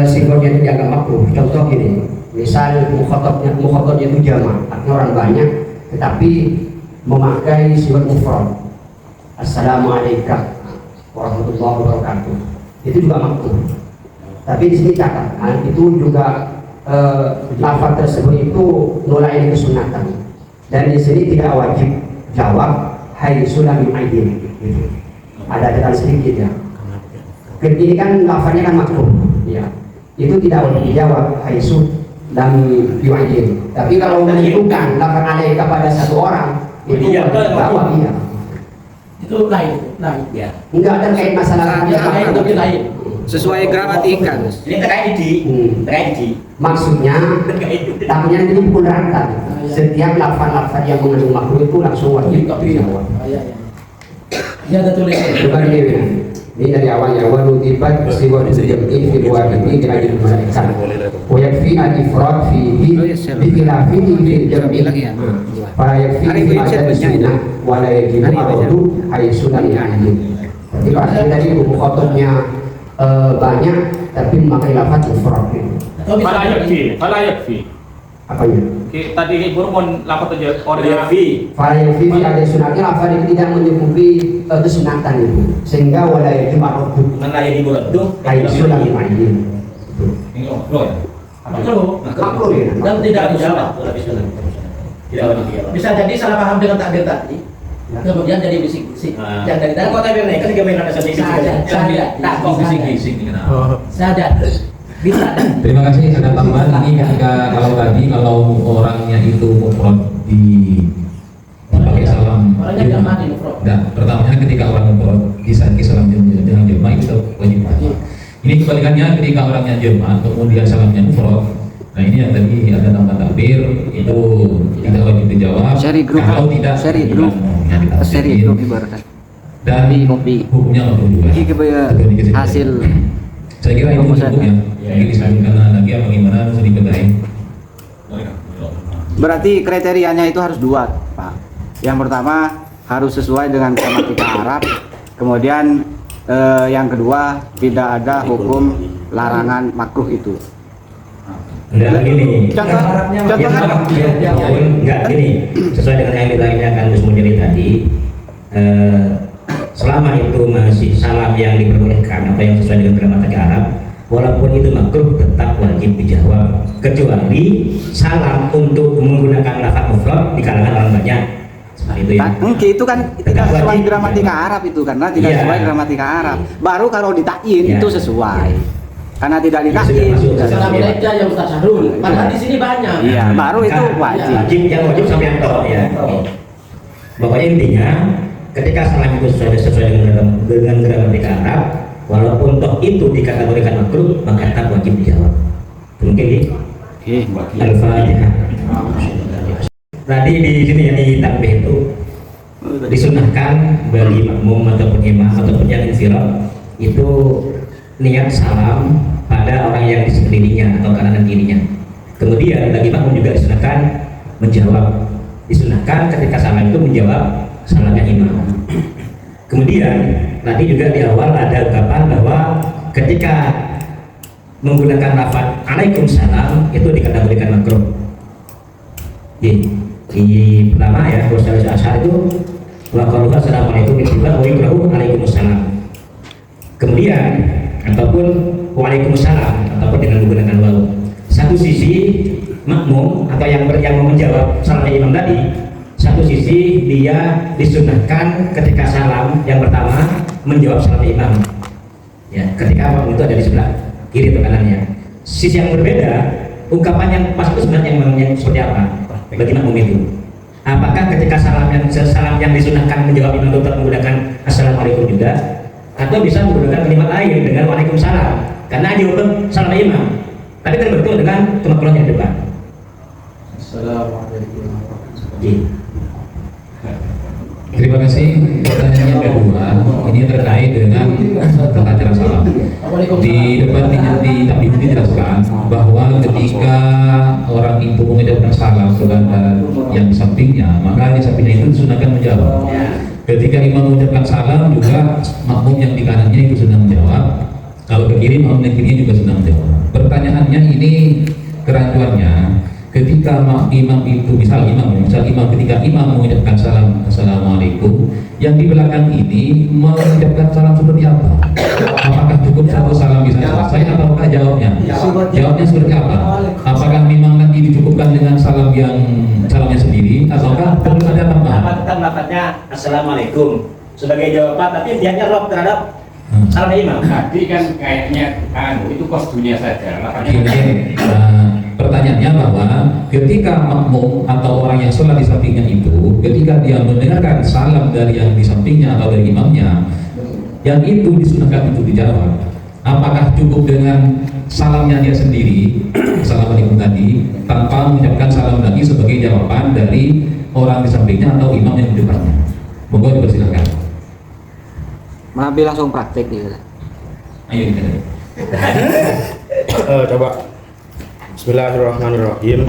sigurnya dianggap makruh, contoh gini, misal mukhatabnya itu jamaah, artinya orang banyak, tetapi memakai sigur mufrad. Assalamualaikum warahmatullahi wabarakatuh. Itu juga makruh. Tapi di sini catatan itu juga lafaz tersebut itu nolak kesunatan. Dan di sini tidak wajib jawab hai sulam aidin gitu. Ada catatan sedikit ya. Ini kan lafaznya kan makruh ya. Itu tidak wajib dijawab hai sulam aidin. Tapi kalau menentukan lafaz alaika pada satu orang itu Iya, wajib dijawab iya. Itu lain. Ya. Enggak terkait masalah Yang lain tapi lain. Sesuai gramatika. Ini terkait di maksudnya takutnya nanti dipukul rata. Setiap lafaz-lafaz yang mengandung makruh itu langsung wajib dijawab. Iya. Ya ada tulisan. Coba ini dari awalnya wanudibat siwa jam'i fil wahidi dirajul malaikatan wa yakfi al-ifrad fihi bi khilafihi fil jam'i fa yakfi fi adad sunnah wa la yajibu aradu ay sunnah al-adil. Jadi kalau tadi mukhatabnya banyak tapi memakai lafaz mufrad. Fala yakfi. Apanya? Tadi Ibu Rumon lapor aja Fi. Variasi ada sunatnya lafaz itu tidak mencukupi kesunatan itu sehingga wala yajib aradu Mana yang dibuat ay sunnah al-adil. Ini loh. Makruh ya. Dan tidak dijawab. Tidak wajib dijawab. Bisa jadi salah paham dengan takbir tadi. Kemudian jadi bisik-bisik. Yang dari Dan kota Birna kan juga main ada sendiri. sadar. Bisa. Terima kasih. Ada tambahan ini ketika kalau orangnya itu mufrad dipakai salam Orangnya jamaah di mufrad. Nah, pertamanya ketika orang membawa disaiki salam dengan jemaah itu wajib baca. Ini kebalikannya ketika orangnya jemaah kemudian salamnya mufrad. Nah ini yang tadi ada tambah takbir itu tidak wajib dijawab. Seri grup, kalau tidak seri grup, seri grup ibaratkan. Dan hukumnya makruh juga. Ini hasil. Saya kira itu cukup ya. Ini disebutkan lagi apa gimana sedikit lain. Berarti kriterianya itu harus dua, Pak. Yang pertama harus sesuai dengan gramatika Arab. Kemudian yang kedua tidak ada hukum larangan makruh itu. Enggak gini. Contohnya Enggak gini. Sesuai dengan yang ditanyakan Gus Munjiri tadi, selama itu masih salam yang diperbolehkan atau yang sesuai dengan gramatika Arab, walaupun itu makruh tetap wajib dijawab, kecuali salam untuk menggunakan lafaz mufrad di kalangan orang banyak. Seperti itu ya. Mungkin itu kan tidak sesuai gramatika Arab itu karena tidak sesuai gramatika Arab. Baru kalau ditakyin itu sesuai. Karena tidak ditakyin. Salam leja ya Ustaz Syahrul. Padahal di sini banyak. Iya, baru itu wajib. Yang wajib sampai yang toh ya. Pokoknya intinya ketika salam itu sesuai dengan gramatika Arab, walaupun toh itu dikategorikan makruh, maka tetap wajib dijawab. Mungkin di Al-Fatihah. Tadi di sini yang di takbir itu disunahkan bagi makmum ataupun imam ataupun yang insiraf itu niat salam pada orang yang di sekelilingnya atau kanan dan kirinya. Kemudian bagi makmum juga disunahkan menjawab. Disunahkan ketika salam itu menjawab salamnya imam. Kemudian tadi juga di awal ada ungkapan bahwa ketika menggunakan lafaz Waalaikumsalam itu dikategorikan makruh. Di pertama ya Rasulullah Ashar itu waqaluhu assalamualaikum wa waalaikumsalam. Kemudian ataupun waalaikumsalam ataupun dengan menggunakan waw. Satu sisi makmum atau yang mau menjawab salam imam tadi, satu sisi dia disunahkan ketika salam yang pertama menjawab salam imam. Ya, ketika makmum itu ada di sebelah kiri atau kanannya. Sisi yang berbeda, ungkapan yang pas itu sebenarnya yang seperti apa bagi makmum itu? Apakah ketika salam yang disunahkan menjawab imam tetap menggunakan assalamualaikum juga, atau bisa menggunakan kalimat lain dengan waalaikumsalam? Karena jawab salam imam, tapi terbentuk dengan kemakruhan yang depan. Assalamualaikum. Terima kasih. Pertanyaan yang kedua ini terkait dengan tata cara salam. Di depan di tabib dijelaskan bahwa ketika orang itu mengucapkan salam kepada yang di sampingnya, maka di sampingnya itu disunahkan menjawab. Ketika imam mengucapkan salam juga makmum yang di kanannya itu sudah menjawab. Kalau ke kiri makmum yang kirinya juga sudah menjawab. Pertanyaannya ini kerancuannya. Ketika imam itu misal imam ketika imam mengucapkan salam assalamualaikum, yang di belakang ini mengucapkan salam seperti apa? Apakah cukup satu salam bisa selesai ataukah jawabnya seperti apa? Apakah memang nanti dicukupkan dengan salamnya sendiri ataukah perlu ada tambahan? Tetap lafaznya assalamualaikum sebagai jawaban, tapi dia nyerap terhadap salam imam. Tadi kan kayaknya itu kos dunia saja. Pertanyaannya bahwa ketika makmum atau orang yang sholat di sampingnya itu, ketika dia mendengarkan salam dari yang di sampingnya atau dari imamnya, yang itu disunahkan untuk dijawab. Apakah cukup dengan salamnya dia sendiri, assalamualaikum tadi, tanpa mengucapkan salam lagi sebagai jawaban dari orang di sampingnya atau imam yang di depannya? Monggo dipersilakan. Nabi langsung praktek gitu. Ayo kita. Coba. Bismillahirrahmanirrahim.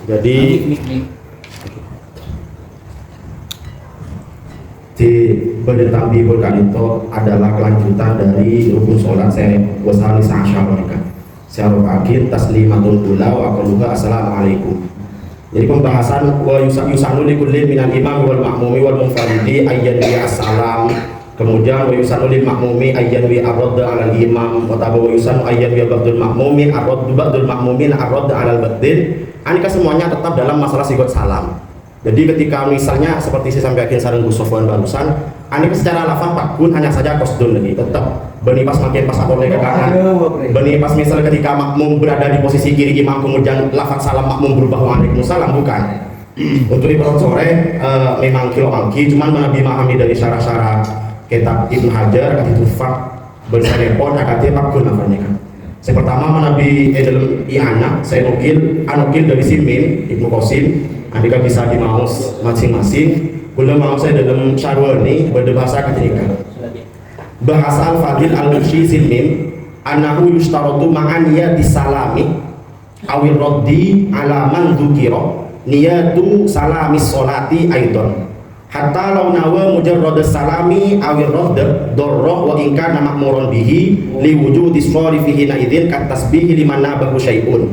Jadi di Badar Tabibul Kanito adalah kelanjutan dari rukun sholat wasalis asyarika. Syarul akhir taslimatul ula wa qaluha assalamualaikum. Jadi pembahasan wa yusanu likulli minal imam wal ma'mumi wal munfaridi ayyan bi assalam. Kemudian wa yusanu lil ma'mumi ayyan wi arradda 'alal imam wa tabu wa yusanu ayyan wi ba'dul ma'mumi arraddu ba'dul ma'mumin arradda 'alal baddin. Anika semuanya tetap dalam masalah sigot salam. Jadi ketika misalnya seperti saya sampaikan sareng Gus Sofwan barusan, anika secara lafaz pakun hanya saja qasdun lagi tetap beni pas makin pas apone ke kanan. Beni pas misalnya ketika makmum berada di posisi kiri imam kemudian lafaz salam makmum berubah waalaikumsalam bukan. Untuk ibarat sore memang kilo angki, cuman Nabi memahami dari syarah-syarah kitab Ibnu Hajar kata tufak berselepon akatnya makul namanya kan. Yang pertama Nabi dalam anak saya nukil dari Simin Ibnu Qasim, andika bisa dimaus masing-masing. Belum mau saya dalam syarwani berbahasa ketika bahasa al-fadil al-mursi Simin anahu yustaratu ma'aniya disalami awil roddi alaman dzukira niyatu salamis sholati aidon hatta law nawa mujarrad salami awil radd darra wa in kana ma'muran bihi li wujudi sari fihi naidin kat tasbih liman nabahu syai'un.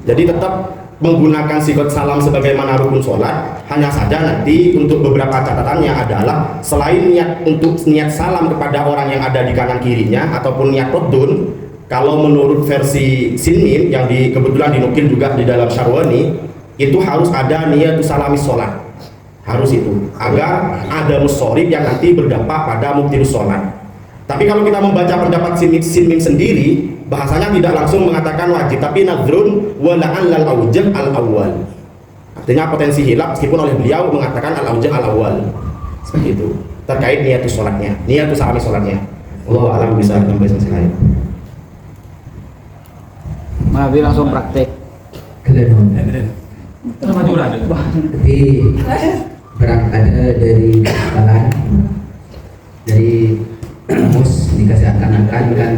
Jadi tetap menggunakan sigot salam sebagaimana rukun sholat, hanya saja nanti untuk beberapa catatannya adalah selain niat salam kepada orang yang ada di kanan kirinya ataupun niat raddun, kalau menurut versi Sinmin yang kebetulan dinukil juga di dalam Syarwani, itu harus ada niat salamis sholat, harus itu agar ada musorib yang nanti berdampak pada mubtilus sholat. Tapi kalau kita membaca pendapat Sinmin sendiri, bahasanya tidak langsung mengatakan wajib, tapi nadrun wa la'allal awjah al-awwal. Artinya potensi hilaf meskipun oleh beliau mengatakan al-awjah al-awwal. Seperti itu. Terkait niatus sholatnya, niatus salamis sholatnya. Wallahu a'lam bisa sampai selesai lain. Nabi langsung praktek. Jadi berangkat dari kesalahan dari mus dikasih akan-akan kan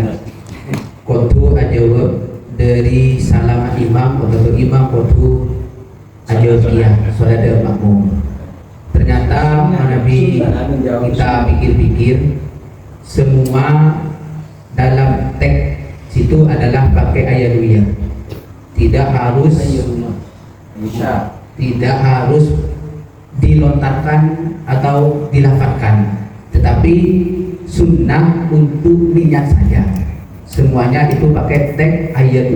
kotu ajawab dari salam imam atau imam kotu ajawabiyah sholat makmum. Ternyata Nabi kita pikir-pikir semua dalam teks situ adalah pakai ayat tidak harus dilontarkan atau dilafalkan, tetapi sunnah untuk niat saja. Semuanya itu pakai teks ayat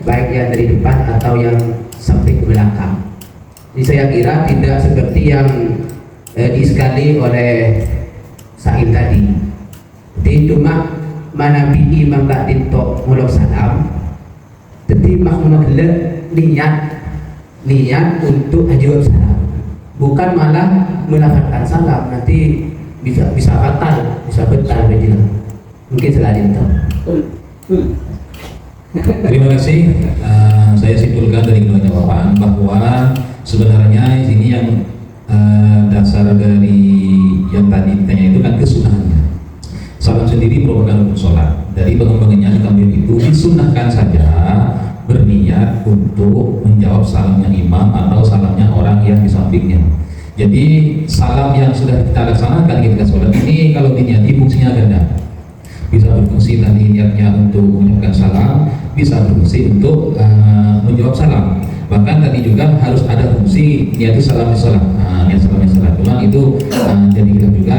baik yang dari depan atau yang sampai ke belakang. Jadi saya kira tidak seperti yang disekali oleh Said tadi. Jadi cuma manabi imam tak tintok mulak salam, jadi makmum niat untuk ajawab salam, bukan malah melafalkan salam, nanti bisa fatal, bisa betal begitu. Mungkin selain itu. Terima kasih. Saya simpulkan dari kedua jawaban bahwa sebenarnya ini yang dasar dari yang tadi ditanya itu kan kesunahannya. Salam sendiri merupakan rukun sholat. Dari pengembangannya kami itu disunahkan saja berniat untuk menjawab salamnya imam atau salamnya orang yang di sampingnya. Jadi salam yang sudah kita laksanakan ketika sholat ini kalau diniati fungsinya ganda. Bisa berfungsi tadi niatnya untuk mengucapkan salam, bisa berfungsi untuk menjawab salam. Bahkan tadi juga harus ada fungsi niat salam di sholat. Niat salam di sholat. Cuma itu jadi kita juga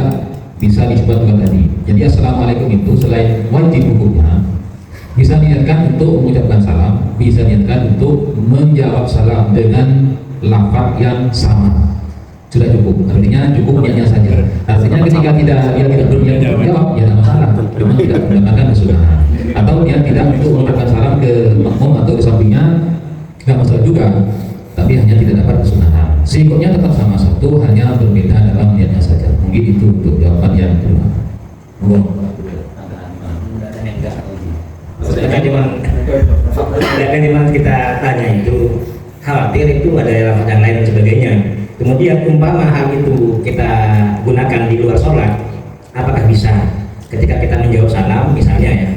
bisa dicoba juga tadi. Jadi assalamualaikum itu selain wajib hukumnya, bisa niatkan untuk mengucapkan salam, bisa niatkan untuk menjawab salam dengan lafaz yang sama. Sudah cukup, artinya cukup niatnya saja. Artinya ketika dia tidak berniat menjawab, ya tidak masalah. Cuma tidak menggunakan kesunahan. Atau dia tidak untuk mengucapkan salam ke makmum atau ke sampingnya, tidak masalah juga. Tapi hanya tidak dapat kesunahan. Sikapnya tetap sama satu, hanya berbeda dalam niatnya saja. Mungkin itu untuk jawaban yang kedua. Dengan kita tanya itu khawatir itu ada lafaz yang lain dan sebagainya. Kemudian umpama hal itu kita gunakan di luar sholat, apakah bisa ketika kita menjawab salam misalnya ya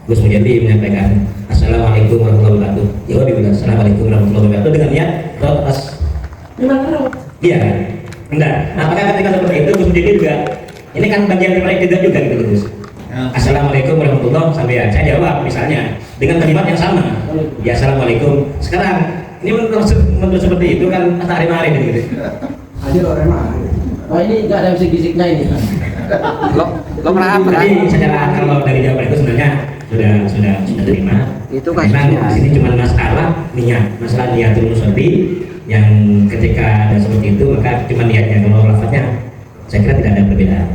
Gus Mujadi menyampaikan Assalamualaikum warahmatullahi wabarakatuh, jawab dibilang Assalamualaikum warahmatullahi wabarakatuh dengan niat rotas. Iya kan? Enggak. Apakah ketika seperti itu Gus Mujadi juga ini kan bagian dari tidak juga gitu Gus. Assalamualaikum warahmatullahi wabarakatuh sampai ya, saya jawab misalnya dengan kalimat yang sama. Ya Assalamualaikum. Sekarang ini menurut seperti itu kan hari-hari gitu. Ada orang mana? Oh ini nggak ada bisik-bisiknya ini. Lo merahap Jadi secara kalau dari jawaban itu sebenarnya sudah terima. Itu kan Karena di sini cuma masalah niatul musolli yang ketika ada seperti itu maka cuma niatnya, kalau lafaznya saya kira tidak ada perbedaan.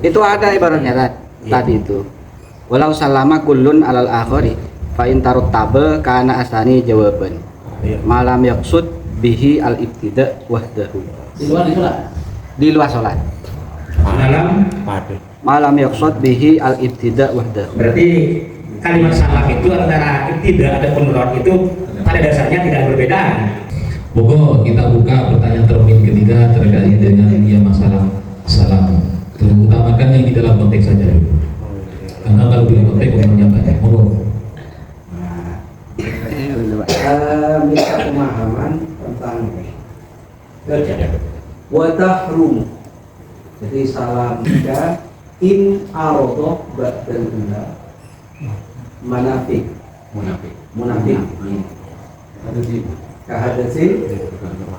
itu ada ibaratnya tadi itu. Walau salama kullun alal akhari. fa in tarattabal kana asani jawaban malam yaqsud bihi al ibtida wahdahu. Di luar itu lah. Di luar salat. Malam yaqsud bihi al ibtida wahdahu. Berarti kalimat salam itu antara ibtida dan murad itu pada dasarnya tidak berbedaan. Pokok kita buka pertanyaan terlebih ketiga terkait dengan masalah salam. Terutamakan yang di dalam konteks saja dulu. Karena kalau di konteks umumnya banyak. Minta pemahaman tentang watahrum. Jadi salam kita in arodoh ba'dal ula munafik kahadasin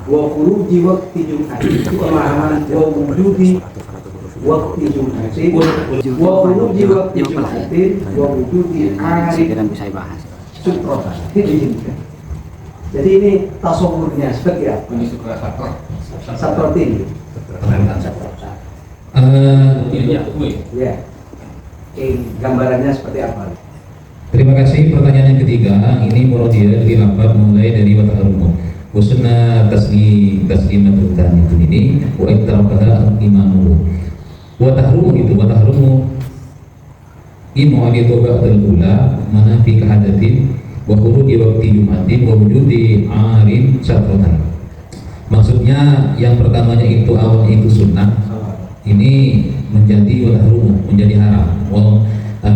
wa khuruji waqti jum'ati. Pemahaman wa wujudi waqti jum'ati wa khuruji waqti jum'ati wa wujudi Sekarang bisa bahas. sutroh. Jadi ini tasawurnya seperti apa? Seperti ini. Ya. Gambarannya seperti apa? Terima kasih. Pertanyaan yang ketiga ini muradiyah dari lafaz mulai dari watahrumu. Usna taslimatul taniyatun ini wa ittarabaha imamu. Watahrumu itu watahrumu imu alitoba al-ula mana fi kahadatin wa khuruji waqti jumatin wa wujudi arin satrotan. Maksudnya yang pertamanya itu awalnya itu sunnah, ini menjadi watahrumu, menjadi haram.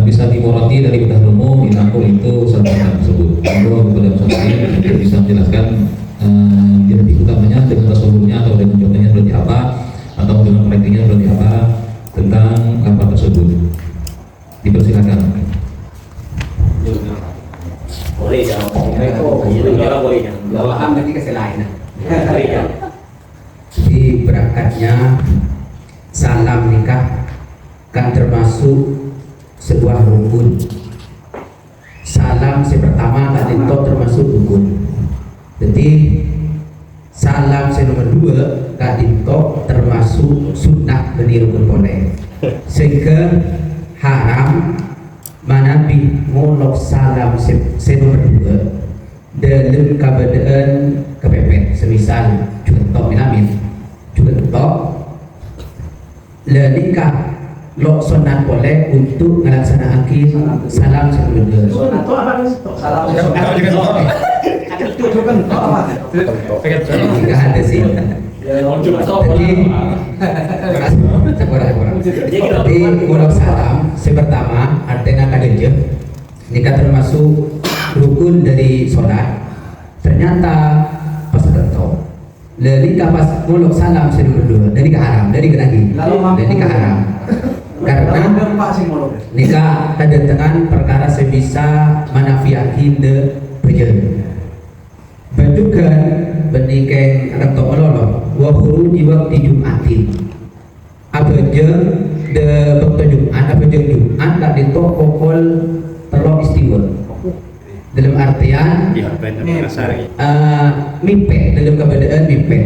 Bisa dimurati dari watahrumu inakul itu satrotan tersebut. Kalau dalam sahih itu bisa menjelaskan jadi utamanya dengan tasawurnya atau dengan contohnya seperti apa atau dengan praktiknya seperti apa tentang apa tersebut. Dipersilakan. Boleh jawab. Itu jawab boleh jawab. Jawaban berarti kesalahan. Di berangkatnya salam nikah kan termasuk sebuah rukun. Salam si pertama tadi itu termasuk rukun. Jadi salam si nomor 2 tadi itu termasuk sunnah bagi rukun boleh. Sehingga haram manabi ngolok salam si nomor 2 dalam keadaan kepepet. Semisal contoh minamin contoh lenikah lo sunat boleh untuk melaksanakan salam si nomor 2. Sunat itu apa nih? Salam itu kan apa? Tidak ada sih. Jadi ngolok salam si pertama artinya kadeje nikah termasuk rukun dari sholat. Ternyata pas tertentu nikah pas ngolok salam si nomor 2 dari haram dari kenagi dari haram karena nikah ada dengan perkara sebisa manafiahin de pejen bajukan benikeng atau ololo wa khuruji waqti jumatin abeje de waktu Jumat abeje Jumat tak dito pokol terlalu istiwa dalam artian mimpe dalam keadaan mimpe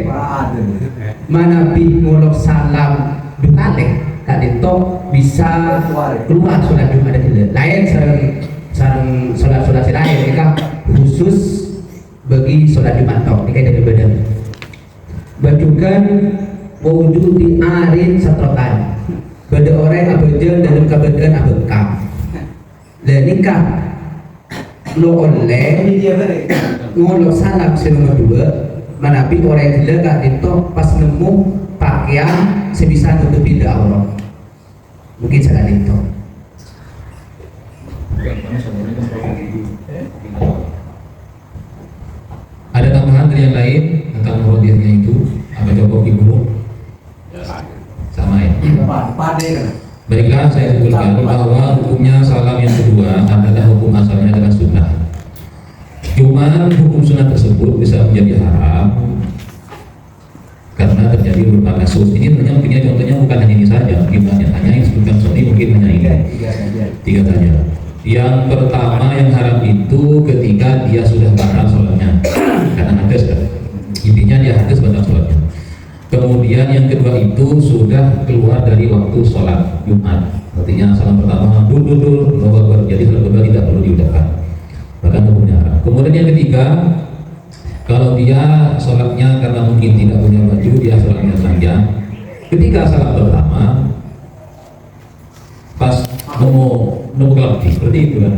manabi ngolok salam dukale tak dito bisa keluar sholat Jumat lain sarang sholat lain mereka khusus bagi sholat Jumat tok dikai dari badan bajukan wujud di arin satrotan pada orang abeja dalam keadaan abekam dan nikah lo oleh ngolok salam si nomor 2 manabi orang gila gak itu pas nemu pakaian sebisa nutupi aurat mungkin salah itu. Ada tambahan dari yang lain tentang muradiyahnya itu? Apa coba ibu? Sama ya. Baiklah, saya sebutkan bahwa hukumnya salam yang kedua adalah hukum asalnya adalah sunnah. Cuman hukum sunnah tersebut bisa menjadi haram karena terjadi beberapa kasus. Ini contohnya bukan hanya ini saja, mungkin banyak. Hanya yang disebutkan Sony mungkin hanya ini. Tiga saja. Yang pertama yang haram itu ketika dia sudah batal sholatnya karena hadas kan. Intinya dia hadas batal sholatnya. Kemudian yang kedua itu sudah keluar dari waktu sholat Jumat. Artinya salam pertama dul bahwa jadi salam kedua tidak perlu diucapkan. Kemudian yang ketiga, kalau dia sholatnya karena mungkin tidak punya baju, dia sholatnya telanjang. Ketika salat pertama, pas nemu kelambi, seperti itu kan?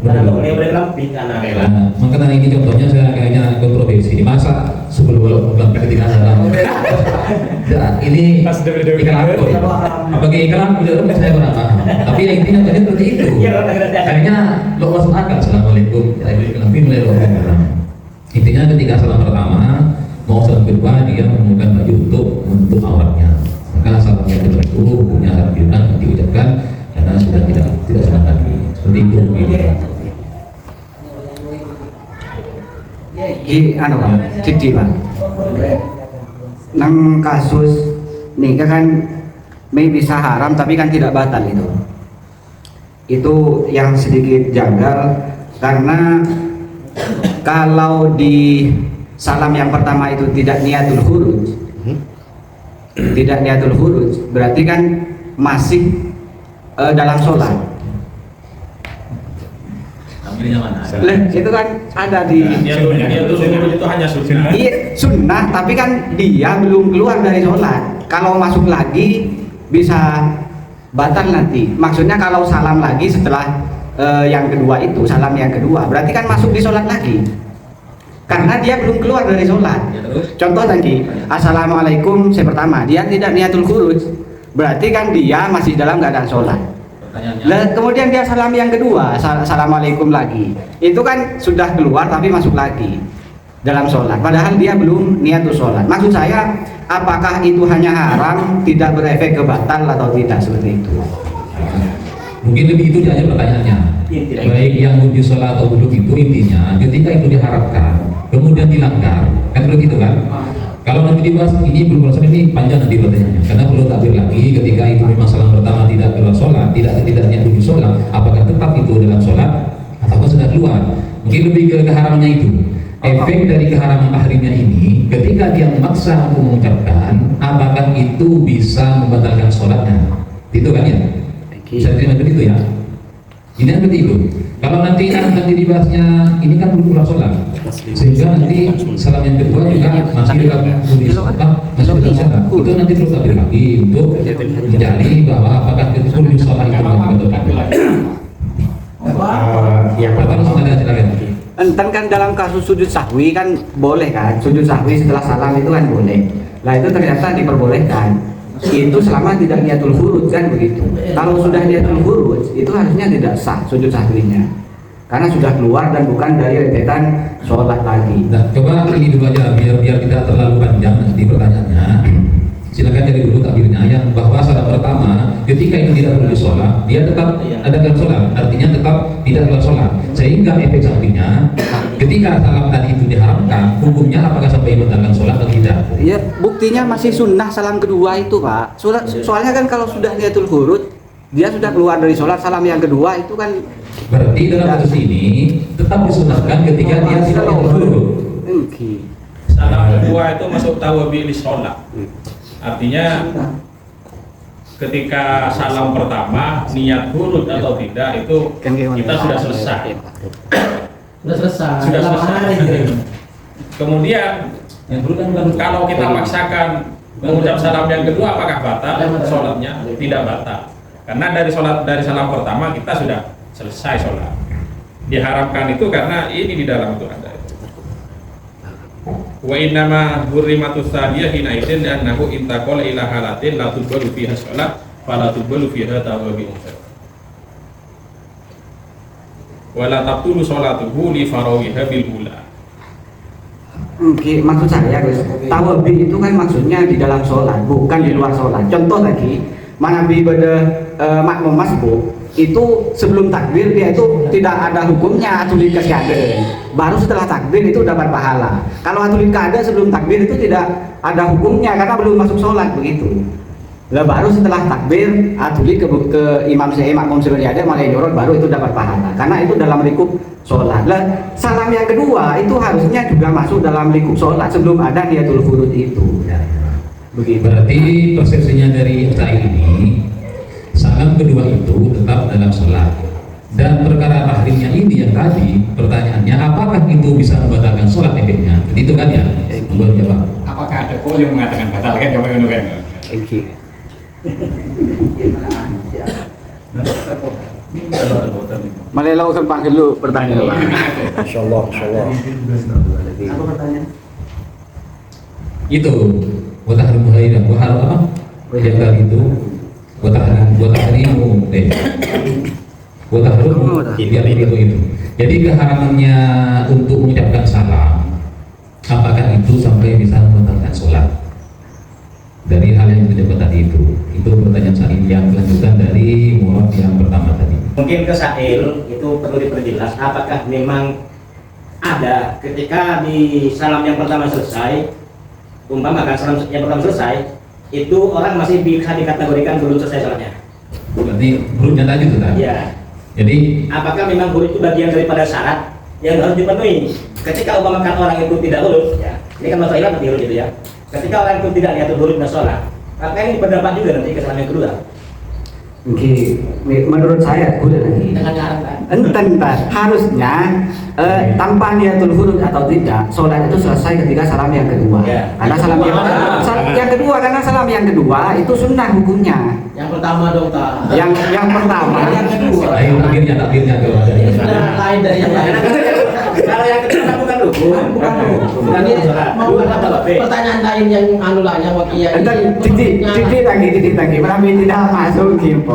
Karena boleh kelambi karena Nah, makanya ini contohnya saya kayaknya kontroversi. Masa sebelum kelambi ketika salam? Nah, ini iklan apa ya? Bagi iklan udah saya kurang paham. Tapi yang intinya tadi seperti itu. Kayaknya lo masuk akal. Assalamualaikum. Ya ini kelambi mulai lo. Intinya ketika salam pertama mau salam kedua dia menemukan baju untuk auratnya. Maka salam yang kedua itu hukumnya harus diucapkan karena sudah tidak salah lagi. Seperti itu. Anu Pak, Citi Pak. Nang kasus nikah kan bisa haram tapi kan tidak batal itu. Itu yang sedikit janggal karena kalau di salam yang pertama itu tidak niatul khuruj, berarti kan masih dalam sholat. Itu kan ada di itu hanya sunnah. Iya, sunnah, tapi kan dia belum keluar dari sholat. Kalau masuk lagi bisa batal nanti. Maksudnya kalau salam lagi setelah yang kedua itu, salam yang kedua, berarti kan masuk di sholat lagi. Karena dia belum keluar dari sholat. Contoh tadi, assalamualaikum saya pertama, dia tidak niatul khuruj, berarti kan dia masih dalam keadaan sholat. Kemudian dia salam yang kedua, assalamualaikum lagi, itu kan sudah keluar tapi masuk lagi dalam sholat, padahal dia belum niatul sholat. Maksud saya, apakah itu hanya haram, tidak berefek ke batal atau tidak, seperti itu? Mungkin lebih itu aja pertanyaannya. Baik yang wudhu sholat atau wudhu itu intinya ketika itu diharapkan kemudian dilanggar, kan begitu kan? Kalau nanti dibahas ini belum selesai, ini panjang nanti pertanyaannya karena perlu takbir lagi ketika itu memang salam pertama tidak keluar sholat, tidaknya wudhu sholat, apakah tetap itu dalam sholat atau sudah keluar? Mungkin lebih ke keharamannya itu. Efek dari keharaman tahrimnya ini ketika dia memaksa untuk mengucapkan, apakah itu bisa membatalkan sholatnya? Itu kan ya? Bisa terima begitu ya? Ini kan seperti itu. Kalau nanti dibahasnya ini kan belum keluar sholat, sehingga nanti salam yang kedua juga masih dalam masih dalam sholat. Itu nanti terus takbir lagi untuk mencari bahwa apakah wudhu sholat itu betul. Yang pertama silakan. Enten kan dalam kasus sujud sahwi kan boleh kan, sujud sahwi setelah salam itu kan boleh. Nah itu ternyata diperbolehkan. Itu selama tidak niatul khuruj kan begitu. Kalau sudah niatul khuruj itu harusnya tidak sah sujud sahwinya karena sudah keluar dan bukan dari rentetan sholat lagi. Nah, coba ini dulu aja biar tidak terlalu panjang di pertanyaannya. Silakan cari dulu takbirnya yang bahwa salam pertama ketika itu tidak perlu sholat dia tetap ada dalam sholat, artinya tetap tidak dalam sholat, sehingga efek sampingnya ketika salam tadi itu diharamkan hukumnya apakah sampai membatalkan sholat atau tidak? Iya, buktinya masih sunnah salam kedua itu Pak. Soalnya kan kalau sudah niatul khuruj dia sudah keluar dari sholat, salam yang kedua itu kan berarti dalam kasus ini tetap disunahkan ketika dia tidak niatul khuruj. Salam kedua itu masuk tawabi li sholat. Artinya ketika salam pertama niat huruf atau tidak itu kita sudah selesai. Sudah selesai. Kemudian kalau kita paksakan mengucap salam yang kedua apakah batal? Sholatnya tidak batal. Karena dari salam pertama kita sudah selesai sholat. Diharapkan itu karena ini di dalam itu ada. Wa innama hurrimatus tsaniyah hina idzin annahu intaqala ila halatin la tuqbalu fiha shalah fala tuqbalu fiha tawabi unsur wa la tabtulu sholatuhu li farawiha bil ula. Maksud saya guys, tawabi itu kan maksudnya di dalam sholat bukan di luar sholat. Contoh lagi manabi pada makmum masbuk itu sebelum takbir dia itu tidak ada hukumnya atulik kasyade, baru setelah takbir itu dapat pahala. Kalau atulik kada sebelum takbir itu tidak ada hukumnya karena belum masuk sholat begitu. Lah baru setelah takbir atulik ke imam makmum sebelumnya malah nyorot baru itu dapat pahala karena itu dalam lingkup sholat. Lah salam yang kedua itu harusnya juga masuk dalam lingkup sholat sebelum ada niatul khuruj itu. Begitu. Berarti persepsinya dari Ustaz ini salam kedua itu tetap dalam sholat dan perkara tahrimnya ini yang tadi pertanyaannya apakah itu bisa membatalkan sholat efeknya? Itu kan ya, belum jawab. Apakah ada kok yang mengatakan batal kan? Coba kan? Malela usah panggil dulu pertanyaan. Insyaallah. Apa pertanyaan? Itu tahrim muhaidah, apa? Yang tadi itu tahrim itu. Jadi keharamannya untuk mengucapkan salam, apakah itu sampai bisa membatalkan sholat? Dari hal yang disebut tadi itu pertanyaan saya yang lanjutan dari murad yang pertama tadi. Mungkin ke Sa'il itu perlu diperjelas apakah memang ada ketika di salam yang pertama selesai, umpamakan salam yang pertama selesai, itu orang masih bisa dikategorikan belum selesai salatnya. Berarti hurufnya tadi itu tadi. Ya. Jadi Apakah memang huruf itu bagian daripada syarat yang harus dipenuhi? Ketika umpamakan orang itu tidak lulus, ya, ini kan masalah ilah huruf itu ya. Ketika orang itu tidak lihat huruf dan sholat, maka ini berdapat juga nanti ke salam yang kedua. Oke, menurut saya udah lagi. Dengan ngarang kan? Entar harusnya tanpa niatul huruf atau tidak, sholat itu selesai ketika salam yang kedua. Ya. Karena salam karena salam yang kedua itu sunnah hukumnya. Yang pertama dong, tak? Yang pertama, yang kedua. ayo takbirnya kalau ada. Ini sudah lain dari yang lain. Kalau yang kedua bukan rukun, bukan Ini sholat. mau ada pertanyaan lain yang anu lah yang wakil entar titik lagi, berarti tidak masuk gitu.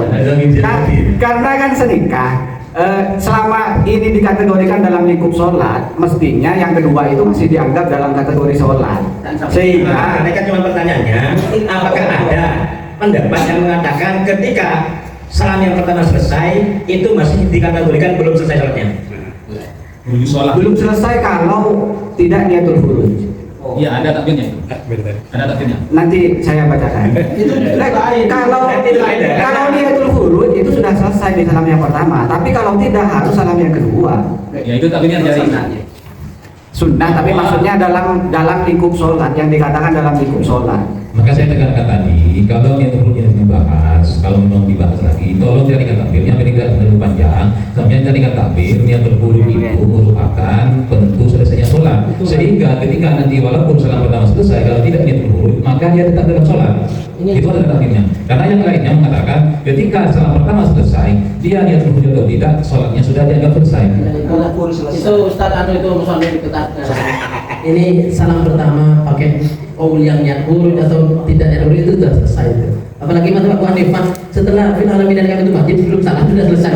Karena kan senikah. Selama ini dikategorikan dalam lingkup sholat, mestinya yang kedua itu masih dianggap dalam kategori sholat. Sehingga mereka cuma pertanyaannya, apakah ada pendapat yang mengatakan ketika salam yang pertama selesai itu masih dikategorikan belum selesai sholatnya? belum selesai kalau tidak niatul huruf. Iya, ada takbirnya itu. Ada takbirnya. Nanti saya bacakan. Kalau niatul huruf itu sudah selesai di salam yang pertama, tapi kalau tidak harus salam yang kedua. Ya itu takbirnya dari Sunnah, tapi maksudnya dalam lingkup sholat, yang dikatakan dalam lingkup sholat. Maka saya tekankan tadi, kalau yang perlu dibahas, kalau memang dibahas lagi, tolong carikan takbirnya, tidak terlalu panjang. Sampai carikan takbir, yang terburuk itu merupakan penentu selesainya sholat. Sehingga ketika nanti walaupun salam pertama selesai, kalau tidak niat terburuk, maka dia tetap dalam sholat. Itu adalah takbirnya. Karena yang lainnya mengatakan, ketika salam pertama selesai, dia niat terburuk atau tidak, sholatnya sudah dianggap selesai. Itu Ustaz anu itu misalnya diketatkan. Ini salam pertama pakai yang niat huruf atau tidak niat huruf itu sudah selesai itu. Apalagi mazhab Abu Hanifah setelah fil alamin dan kami itu wajib belum salam sudah selesai.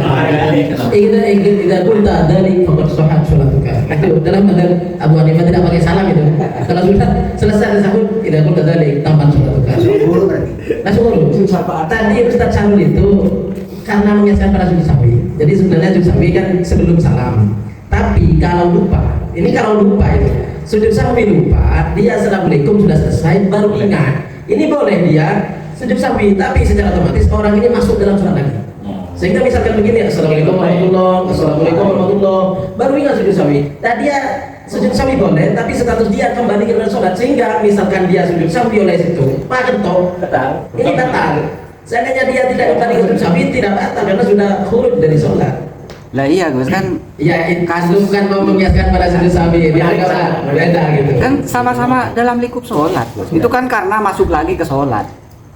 Idza qulta dzalik faqad sahhat salatuka. Itu dalam mazhab Abu Hanifah tidak pakai salam itu. Kalau sudah selesai tersebut idza qulta dzalik tamam salatuka. Langsung huruf. Tadi Ustaz Syarul itu karena mengingatkan pada sujud sawi. Jadi sebenarnya sujud sawi kan sebelum salam. Tapi kalau lupa, ini kalau lupa itu sujud sahwi lupa, dia assalamualaikum sudah selesai baru ingat. Ini boleh dia sujud sahwi, tapi secara otomatis orang ini masuk dalam sholat lagi. Sehingga misalkan begini, assalamualaikum warahmatullah, baru ingat sujud sahwi. Nah dia sujud sahwi boleh, tapi status dia kembali ke dalam sholat. Sehingga misalkan dia sujud sahwi oleh situ, pakai toh, ini batal. Seandainya dia tidak kembali ke sujud sahwi, tidak batal karena sudah khuruj dari sholat. Lah iya Gus kan ya kasus kan mau mengiaskan pada sujud sahwi dia agak beda gitu kan sama-sama dalam lingkup sholat Gus. Itu kan karena masuk lagi ke sholat,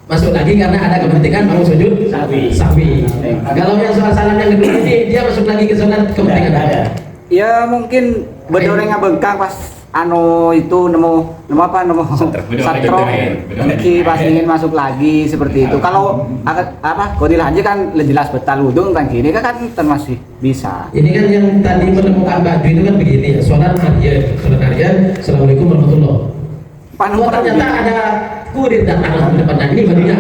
masuk lagi karena ada kepentingan mau sujud sahwi. Kalau yang soal salam yang kedua ini dia masuk lagi ke sholat kepentingan ada ya mungkin bedorengnya bengkak pas itu nemu satro pas ingin masuk lagi seperti itu. Kalau kodilah aja kan jelas betal wudhu kan gini kan masih bisa. Ini kan yang tadi menemukan baju itu kan begini ya, sholat harian assalamualaikum warahmatullah. Ternyata ada kurir datang langsung depan ini baru ya.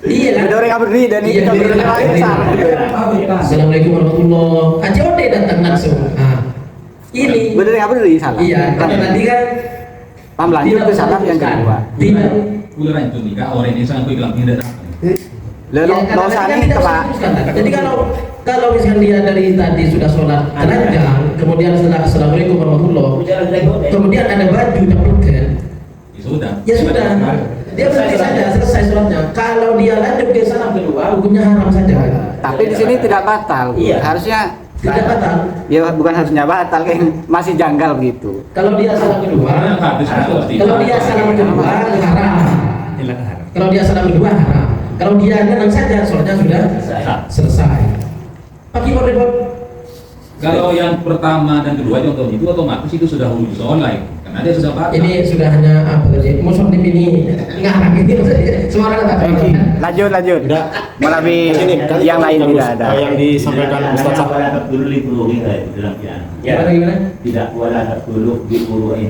Iya kan? Bedoreng berdiri dan ini kita berdiri assalamualaikum warahmatullah. ACOD datang langsung. Ini bener nggak berdiri salah. Iya, karena tadi kan paham lanjut ke salam yang kedua. Tidak. Ular itu nikah orang ini sangat bilang tidak. Jadi kalau misalkan dia dari tadi sudah sholat telanjang, kemudian setelah assalamualaikum warahmatullah, kemudian ada baju cepetkan, Ya sudah. Ya sudah. Dia berhenti saja, selesai sholatnya. Kalau dia lanjut ke salam kedua, hukumnya haram saja. Tapi di sini tidak batal. Iya. Harusnya Tidak batal. ya bukan harusnya batal, kayak masih janggal begitu. Kalau dia salam kedua, kalau dia salam kedua haram. Kalau dia salam kedua haram. Kalau dia tenang saja, sholatnya sudah selesai. Pakai repot. Kalau yang pertama dan kedua contoh itu otomatis itu sudah wudhu sholat, karena dia sudah batal. Ini sudah hanya apa tadi? Musuh di sini ngarang ini. Semua orang tak tahu. Lanjut. Udah. Melalui Ini kan yang lain bagus. tidak ada. Yang disampaikan Ustaz Sahru. dulu dipuru kita itu dalam kian. Gimana? Tidak wala dulu dipuru Ini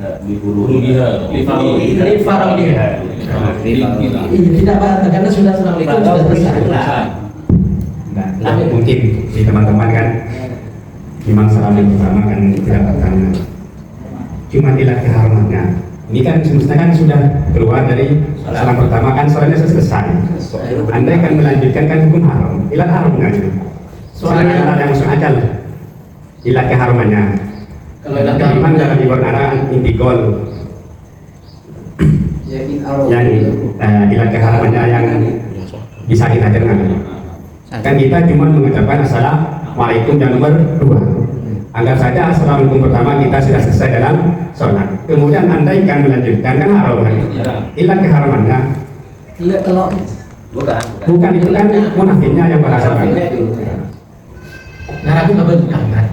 faraudiha. Tidak batal karena sudah assalamualaikum sudah selesai. Nah, mungkin di teman-teman kan memang salam yang pertama kan tidak bertanya, cuma dilihat keharamannya. Ini kan semestinya kan sudah keluar dari salam pertama kan soalnya selesai. Anda akan melanjutkan kan hukum haram. Ilat haramnya itu. Soalnya ada yang masuk akal. Ilat keharamannya. Kalau ilat Iman dalam ibon arah intigol. Yang ilat keharamannya yang bisa kita dengar. Kan kita cuma mengucapkan assalamualaikum yang nomor 2. Anggap saja assalamualaikum pertama kita sudah selesai dalam sholat. Kemudian Anda akan melanjutkan kan haram. Ilat keharamannya. Iya kalau Bukan itu kan munafiknya yang merasakan. Nah, aku nggak berangkat.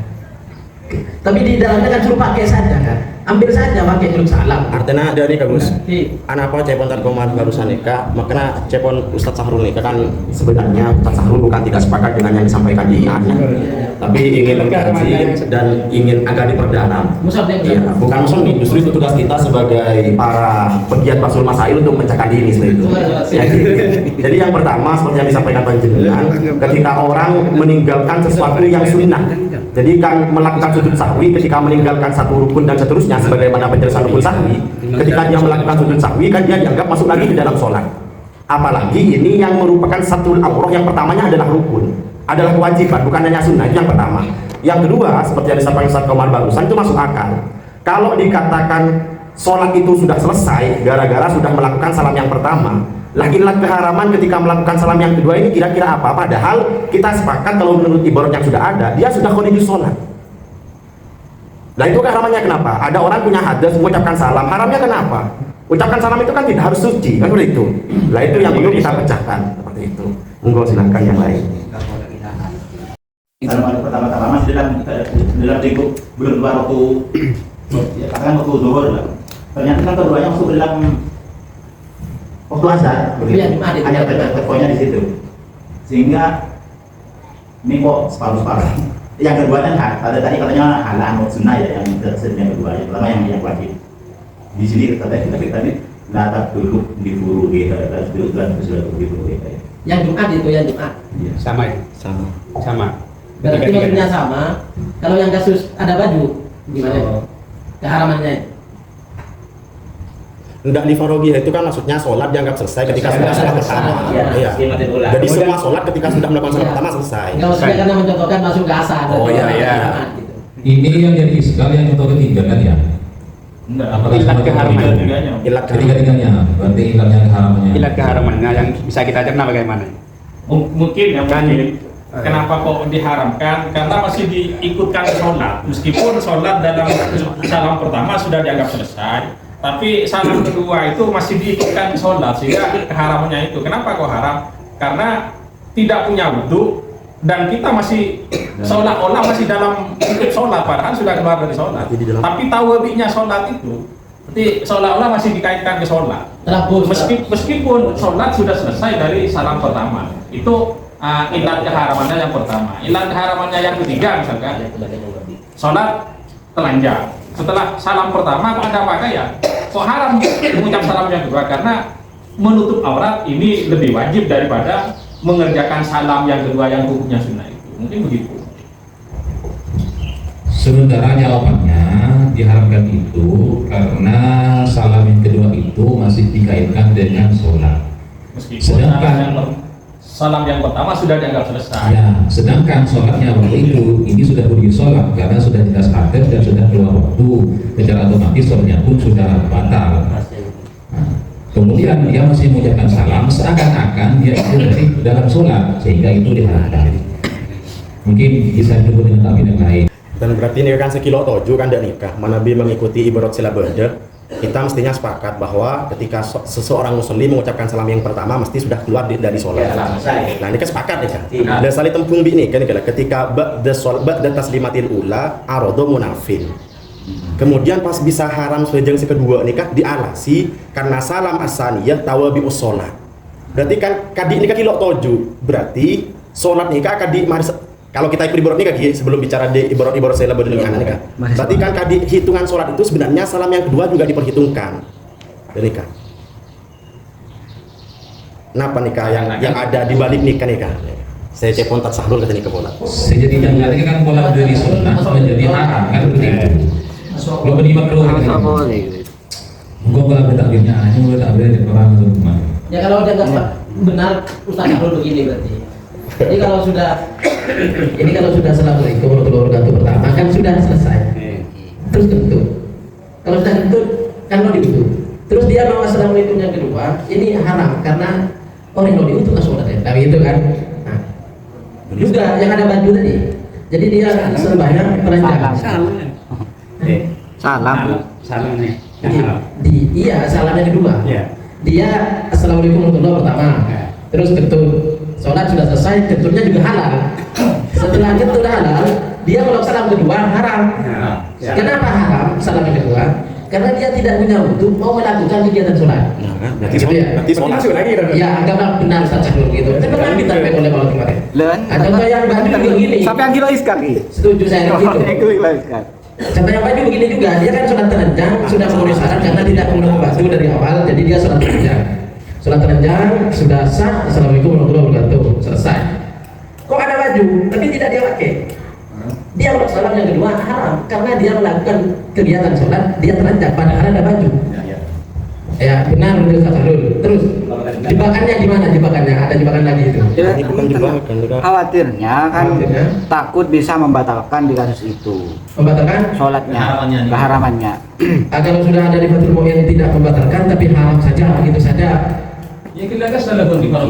Tapi di dalamnya kan suruh pakai saja kan. Ambil saja pakai jeruk salam. Artinya dari Kagus. Iya. Anapa cepon Komar barusan nikah, makanya cepon Ustadz Sahrul nikah kan sebenarnya Ustadz Sahrul bukan tidak sepakat dengan yang disampaikan di imannya, tapi ingin mengkaji dan ingin agar diperdalam. Musabnya Iya, bukan muslim, justru itu tugas kita sebagai para pegiat basul masail untuk mencegah diri seperti itu. Jadi yang pertama seperti yang disampaikan panjenengan, ketika orang meninggalkan sesuatu yang sunnah, jadi kan melakukan sujud sahwi ketika meninggalkan satu rukun dan seterusnya sebagaimana penjelasan rukun sahwi, ketika dia melakukan sujud sahwi kan dia dianggap masuk lagi di dalam sholat. Apalagi ini yang merupakan satu amroh, yang pertamanya adalah rukun, adalah kewajiban, bukan hanya sunnah. Itu yang pertama. Yang kedua, seperti yang disampaikan Ustaz Komar barusan, itu masuk akal. Kalau dikatakan sholat itu sudah selesai gara-gara sudah melakukan salam yang pertama, ilat keharaman ketika melakukan salam yang kedua ini kira-kira apa? Padahal kita sepakat kalau menurut ibarat yang sudah ada, dia sudah kondisi sholat. Nah itu keharamannya kenapa? Ada orang punya hadas mengucapkan salam, haramnya kenapa? Ucapkan salam itu kan tidak harus suci, kan seperti itu. Nah itu yang perlu kita pecahkan seperti itu. Monggo silahkan yang lain. Assalamualaikum pertama-tama masih dalam lingkup belum keluar waktu ya, katakan waktu zuhur lah. Ternyata kan keduanya masuk dalam waktu asar, Iya, begitu. Hanya tekonya di situ. Sehingga ini kok separuh-separuh. Yang kedua kan ada tadi katanya halal sunnah ya, yang kedua yang pertama yang wajib. Di sini kita tadi latak duduk di buru kita, duduk dan sudah di buru kita. Yang Jumat itu yang Jumat. Sama ya? Sama. Berarti maksudnya sama. Kalau yang kasus ada baju gimana? Keharamannya. Enggak di Farogiyah itu kan maksudnya sholat dianggap selesai ketika sudah sholat pertama. Iya. Jadi semua sholat ketika sudah melakukan sholat pertama selesai. Kalau saya karena mencontohkan masuk ke asar. Oh iya iya. Ini yang jadi iskal yang contoh ketiga kan ya? Ilat keharamannya. Ilat Ketiga-tiganya, berarti ilatnya keharamannya. Ilat keharamannya yang bisa kita cerna bagaimana? Mungkin ya mungkin. Kenapa kok diharamkan? Karena masih diikutkan sholat. Meskipun sholat dalam salam pertama sudah dianggap selesai, tapi salam kedua itu masih diikutkan sholat, sehingga keharamannya itu. Kenapa kok haram? Karena tidak punya wudhu dan kita masih seolah-olah masih dalam ikut sholat, padahal sudah keluar dari sholat. Tapi tahu lebihnya sholat itu, berarti seolah-olah masih dikaitkan ke sholat. Meskipun sholat sudah selesai dari salam pertama, itu ilat keharamannya yang pertama. Ilat keharamannya yang ketiga misalkan sholat telanjang. Setelah salam pertama kok ada pakaian, kok haram mengucap salam yang kedua? Karena menutup aurat ini lebih wajib daripada mengerjakan salam yang kedua yang hukumnya sunnah itu. Mungkin begitu. Sementara jawabannya diharamkan itu karena salam yang kedua itu masih dikaitkan dengan sholat. Meskipun salam yang pertama sudah dianggap selesai. Ya, sedangkan sholatnya waktu itu ini sudah berdiri sholat karena sudah jelas hadas dan sudah keluar waktu, secara otomatis sholatnya pun sudah batal. Nah, Kemudian dia masih mengucapkan salam seakan-akan dia itu dari dalam sholat, sehingga itu diharamkan. Mungkin bisa disebut dengan takbir yang lain. Dan berarti ini kan sekilo toju kan tidak nikah. Manabi mengikuti ibarat sila berde. Kita mestinya sepakat bahwa ketika seseorang muslim mengucapkan salam yang pertama mesti sudah keluar dari sholat. Nah ini kan sepakat nih kan. Dan salih tempung bi ini kan ketika ba'da taslimatil ula arodo munafil. Kemudian pas bisa haram selejeng kedua nikah dialasi karena salam asaniyah tawabi sholat. Berarti kan kadi nikah kilo toju. Berarti sholat nikah kadi maris. Kalau kita ikut ibarat nikah sebelum bicara di ibarat saya lebih dengan nikah. Berarti kan kadi hitungan sholat itu sebenarnya salam yang kedua juga diperhitungkan. Nikah. Kenapa nikah yang ada di balik nikah? Saya cepon tak sahrul kata nikah pola. Sejadi yang tadi kan pola dari sunnah menjadi haram kan begitu. Lo beri makruh. Gua pola bertakbirnya hanya mulai takbir dari orang itu kemana? Ya kalau dia nggak benar Ustaz Sahrul begini berarti. Jadi kalau sudah assalamualaikum warahmatullahi wabarakatuh pertama kan sudah selesai. Terus kentut. Kalau sudah kentut kan lo ditutup. Terus dia mau assalamualaikum yang kedua, ini haram karena orang lo itu sholat ya. Tapi itu kan. Nah, juga yang ada baju tadi. Jadi dia sembahyang telanjang. Salam nih. Iya, salam yang kedua. Dia assalamualaikum warahmatullahi wabarakatuh pertama. Terus kentut. Sholat sudah selesai, kentutnya juga halal. Setelah kentut halal, dia kalau salam kedua haram. Kenapa haram salam kedua? Karena dia tidak punya waktu mau melakukan kegiatan sholat. Berarti sholat lagi. Ya, agama benar Ustaz Sahrul gitu. Itu kan ditambah oleh Allah kemarin. Atau yang baju juga begini. Sampai yang kilo iskak nih. Setuju saya gitu. Contoh yang baju begini juga, dia kan sholat telanjang sudah memenuhi syarat karena tidak menggunakan baju dari awal, jadi dia sholat telanjang. Sholat telanjang sudah sah, assalamualaikum warahmatullahi wabarakatuh, selesai. Kok ada baju tapi tidak dia pakai? Dia untuk salam yang kedua haram karena dia melakukan kegiatan sholat dia telanjang padahal ada baju. Ya benar Ustaz Sahrul. Terus jebakannya gimana? Jebakannya ada jebakan lagi itu. Khawatirnya kan takut bisa membatalkan di kasus itu. Membatalkan sholatnya, keharamannya. Kalau sudah ada di Fathul Mu'in tidak membatalkan tapi haram saja begitu saja. Ya kita kan sudah di kalau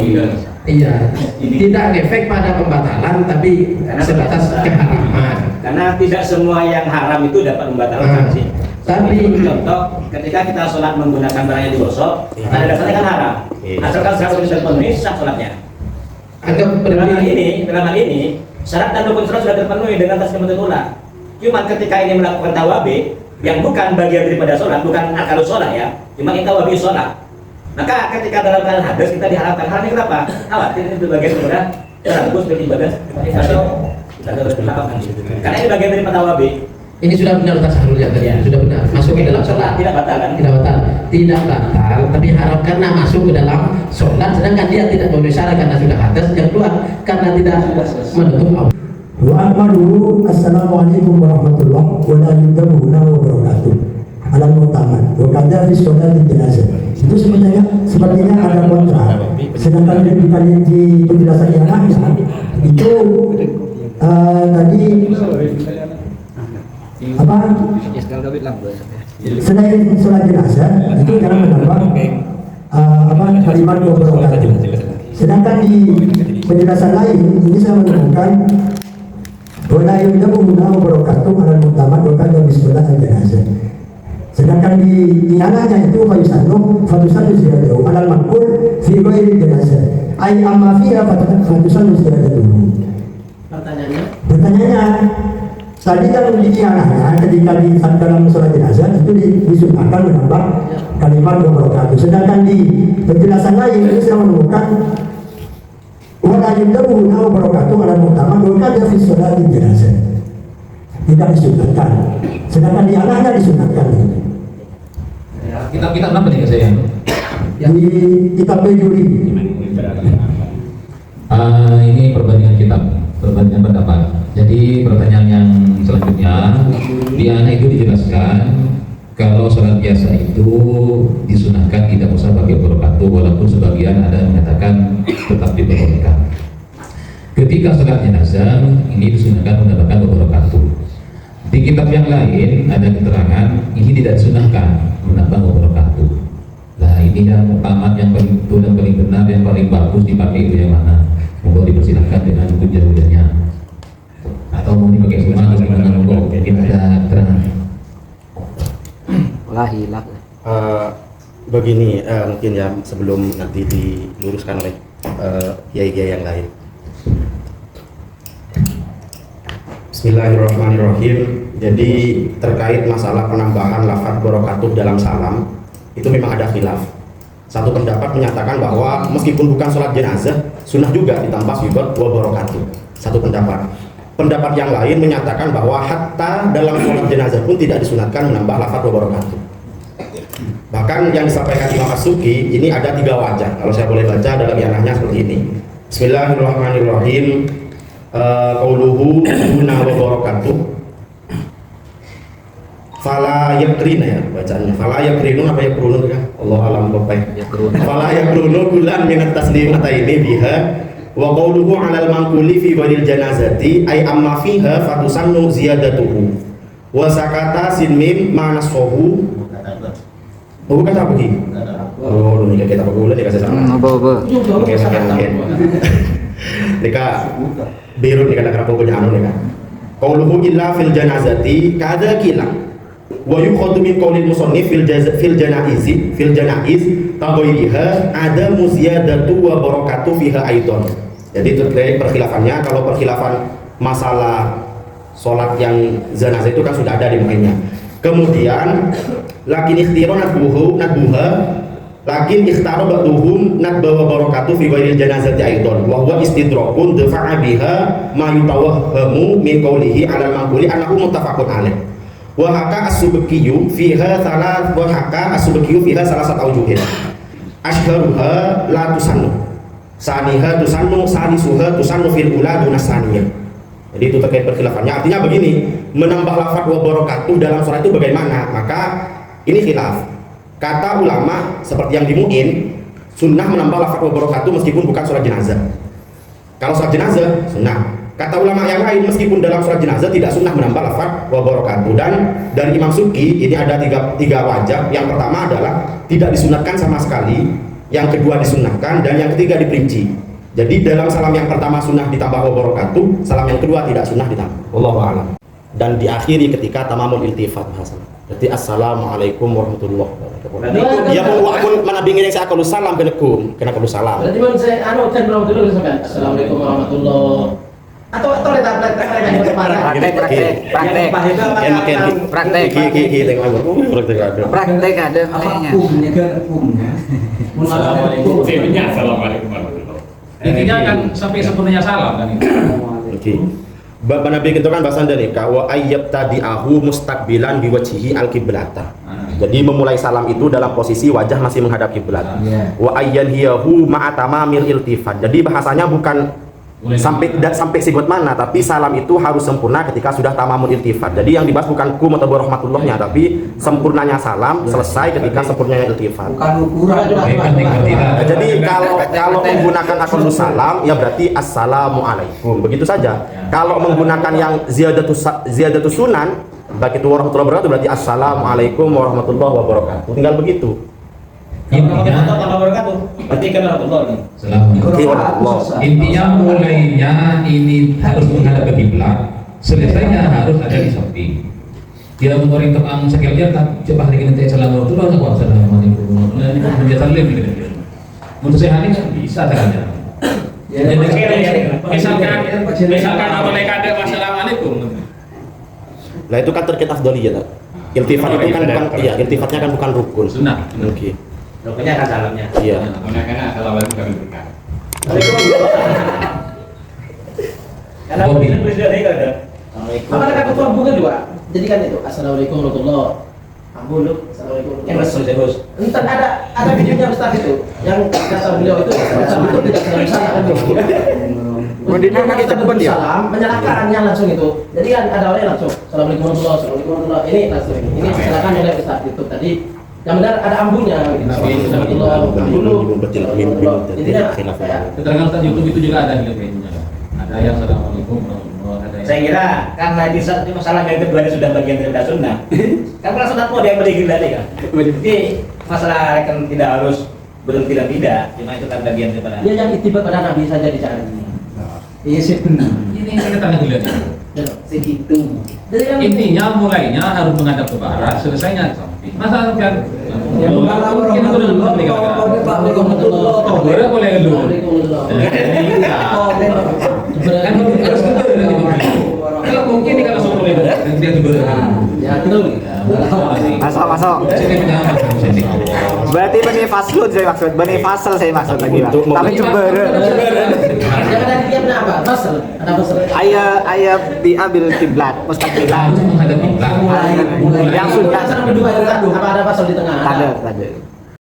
Iya, tidak efek pada pembatalan tapi sebatas keharaman. Karena tidak semua yang haram itu dapat membatalkan sih. Tapi contoh ketika kita sholat menggunakan barang yang digosok, pada dasarnya kan haram. Asalkan syarat sudah terpenuhi sah sholatnya. Dalam hal ini syarat dan rukun sholat sudah terpenuhi dengan taslimatul ula. Cuma ketika ini melakukan tawabi yang bukan bagian daripada sholat, bukan arkanus sholat ya, cuma kita tawabi sholat. Maka ketika dalam keadaan hadas kita diharapkan haramnya kenapa? Khawatir itu bagian daripada terangkus beribadah atau kita harus melakukan itu. Karena ini bagian daripada tawabi. Ini sudah benar Ustaz Sahrul ya, sudah benar. Masuk ke dalam sholat. Tidak batal kan? Tidak batal. Tidak batal, tapi haram karena masuk ke dalam sholat. Sedangkan dia tidak memenuhi syarat karena sudah hadas. Yang kedua karena tidak menutup aurat. Wa amalu assalamualaikum warahmatullahi wabarakatuh. Alam mutamad. Wa kadza fi sholati jenazah. Itu sepertinya ada kontra. Sedangkan di penjelasan yang lain itu tadi apa? Selain sholat jenazah itu jangan menambah kalimat wabarakatuh. Sedangkan di penjelasan lain ini saya menemukan wala yudabu wabarakatuh ala mutamad wa kadza fi sholati jenazah. Sedangkan di inananya itu fatusanu ziyadahu alal makul fi ghairi jenazah ay amma fiha fatusanu ziyadahu. Pertanyaannya tadi kalau di inananya ketika di dalam sholat jenazah itu disunahkan menambah kalimat wabarakatuh. Sedangkan di penjelasan lain ini saya menemukan wala yudabu wabarakatuh alal mutamad wa kadza fi sholati jenazah. Tidak disunahkan. Sedangkan di anaknya disunahkan. Kitab apa nih saya? Di kitab Bejuri. Ini perbandingan kitab, perbandingan pendapat. Jadi pertanyaan yang selanjutnya di anak itu dijelaskan kalau sholat biasa itu disunahkan tidak usah pakai wabarakatuh, walaupun sebagian ada yang mengatakan tetap diperbolehkan. Ketika sholat jenazah ini disunahkan menambahkan wabarakatuh. Di kitab yang lain ada keterangan ini tidak disunahkan menambah wabarakatuh. Nah ini yang muqamat yang paling betul, yang paling benar, yang paling bagus dipakai itu yang mana? Monggo dipersilahkan dengan hujan-hujannya. Atau mau dipakai semua atau gimana? Monggo mungkin ada keterangan. Hilang. Begini, mungkin ya sebelum nanti diluruskan oleh kiai-kiai yang lain. Bismillahirrahmanirrahim. Jadi terkait masalah penambahan lafaz barakatuh dalam salam itu memang ada khilaf. Satu pendapat menyatakan bahwa meskipun bukan sholat jenazah, sunnah juga ditambah sifat wa barakatuh. Satu pendapat. Pendapat yang lain menyatakan bahwa hatta dalam sholat jenazah pun tidak disunatkan menambah lafaz wa barakatuh. Bahkan yang disampaikan Imam As-Suki ini ada 3 wajah. Kalau saya boleh baca dalam ianahnya seperti ini. Bismillahirrahmanirrahim. Qauluhu guna wa barakatuh. Fala yakrina ya bacanya. Fala yakrinun apa yakrunun kan? Allah alam bapak. Fala yakrunu kulan minat taslimataini biha wa qauluhu 'alal manquli fi badil janazati ay amma fiha fatusannu ziyadatuhu. Wa sakata sin mim manasahu. Oh, bukan apa begini? Oh, ini kita pakai dikasih sama. Oke. Nika biru nika nak rapo punya anu nika. Qauluhu illa fil janazati kada kila. Wa yukhadhu min qaulil musannif fil janaiz taghairiha ada musyadatu wa barakatuh fiha aidan. Jadi terkait perkhilafannya, kalau perkhilafan masalah salat yang jenazah itu kan sudah ada di muhimnya. Kemudian lakin ikhtiro nadbuha lakin ikhtaro ba'duhum nadbawa barakatuh fi ghairil janazati aidan wa huwa istidrakun dafa'a biha ma yutawahhamu min qawlihi 'ala al-manquli annahu muttafaqun alaih wa haka as-subkiyyu fiha salasat awjuhin ashharuha la tusannu saniha tusannu salisuha tusannu fil ula duna saniyah. Jadi itu terkait perkhilafannya. Artinya begini, menambah lafaz wa barakatuh dalam surat itu bagaimana? Maka ini khilaf. Kata ulama seperti yang di Mu'in, sunnah menambah lafaz wa barakatuh meskipun bukan surat jenazah. Kalau surat jenazah, sunnah. Kata ulama yang lain, meskipun dalam surat jenazah tidak sunnah menambah lafaz wa barakatuh. Dan dari Imam Suki ini ada tiga wajah. Yang pertama adalah tidak disunatkan sama sekali, yang kedua disunahkan, dan yang ketiga diperinci. Jadi dalam salam yang pertama sunnah ditambah wa barakatuh, salam yang kedua tidak sunnah ditambah. Wallahu a'lam. Dan diakhiri ketika tamamul iltifat Hasan. Jadi assalamualaikum warahmatullahi wabarakatuh. Ya mau mana bingin yang saya kalau salam kena kalau salam. Berarti pun saya kan belum dulu sampai assalamualaikum warahmatullahi. Atau letak praktek ada Assalamualaikum warahmatullahi. Intinya kan sampai sempurnanya salam kan itu. Oke. Bapak Nabi itu kan bahasan dari wa ayyab tadi'ahu mustaqbilan biwajhihi al-qiblata. Jadi memulai salam itu dalam posisi wajah masih menghadap kiblat. Wa ayyanhiyahu ma'atamamil iltifat. Jadi bahasanya bukan sampai sigot mana, tapi salam itu harus sempurna ketika sudah tamamul iltifat. Jadi yang dibahas bukan kum atau warahmatullahnya, tapi sempurnanya salam selesai ketika sempurnanya iltifat. Bukan ukuran. Jadi kalau menggunakan akal salam ya berarti assalamualaikum, begitu saja. Kalau menggunakan yang ziyadatus sunan, baik itu warahmatullahi wabarakatuh berarti assalamualaikum warahmatullahi wabarakatuh. Tinggal begitu. Intinya mulainya ini harus menghadap ke kiblat, selesainya harus ada di samping. Dia mengoring tukang sekalian tak coba lagi nanti assalamualaikum ini menjadi salim gitu. Untuk sehari kan bisa caranya. Misalkan awalnya kada wassalamualaikum. Nah itu kan terkait afdaliyah. Iltifat itu kan bukan, iya iltifatnya kan bukan rukun. Sunnah. Oke. Rukunnya kan salamnya. Iya. Karena assalamualaikum kami berikan. Karena mungkin presiden ini kan ada. Maka ada ketua bukan juga. Jadi kan itu assalamualaikum warahmatullahi wabarakatuh. Assalamualaikum. Terus. Entar ada videonya Ustaz itu yang kata beliau itu salam itu tidak salam salam menyalakannya langsung itu. Jadi kan ada orang langsung assalamualaikum warahmatullahi wabarakatuh. Ini langsung ini silakan oleh Ustaz itu tadi. Yang benar ada ambunya gitu. Keterangan Ustaz YouTube itu juga ada videonya. Ada yang assalamualaikum warahmatullahi. Saya kira karena di saat masalah yang kedua sudah bagian dari sunnah. Karena sunnah mau dia beri tadi kan. Jadi masalah rekan tidak harus berhenti dan tidak, cuma itu kan bagian daripada. Ya yang itibat pada Nabi saja dicari. Iya sih benar. Ini kita tanda dulu. Segitu. Intinya mulainya harus menghadap ke barat, selesainya ke samping. Masa kan? Mungkin itu dulu boleh boleh dulu. Kan harus dulu. Kalau mungkin kalau suruh itu dia dulu. Ya betul. Masuk. Berarti benih faslun saya maksud, benih fasal saya maksud lagi Pak. Tapi coba. Jangan tadi dia benar apa? Fasal. Ada fasal. Ayah diambil kiblat, mustaqbilan. Menghadap kiblat. Yang sunnah. Apa ada fasal di tengah? Ada.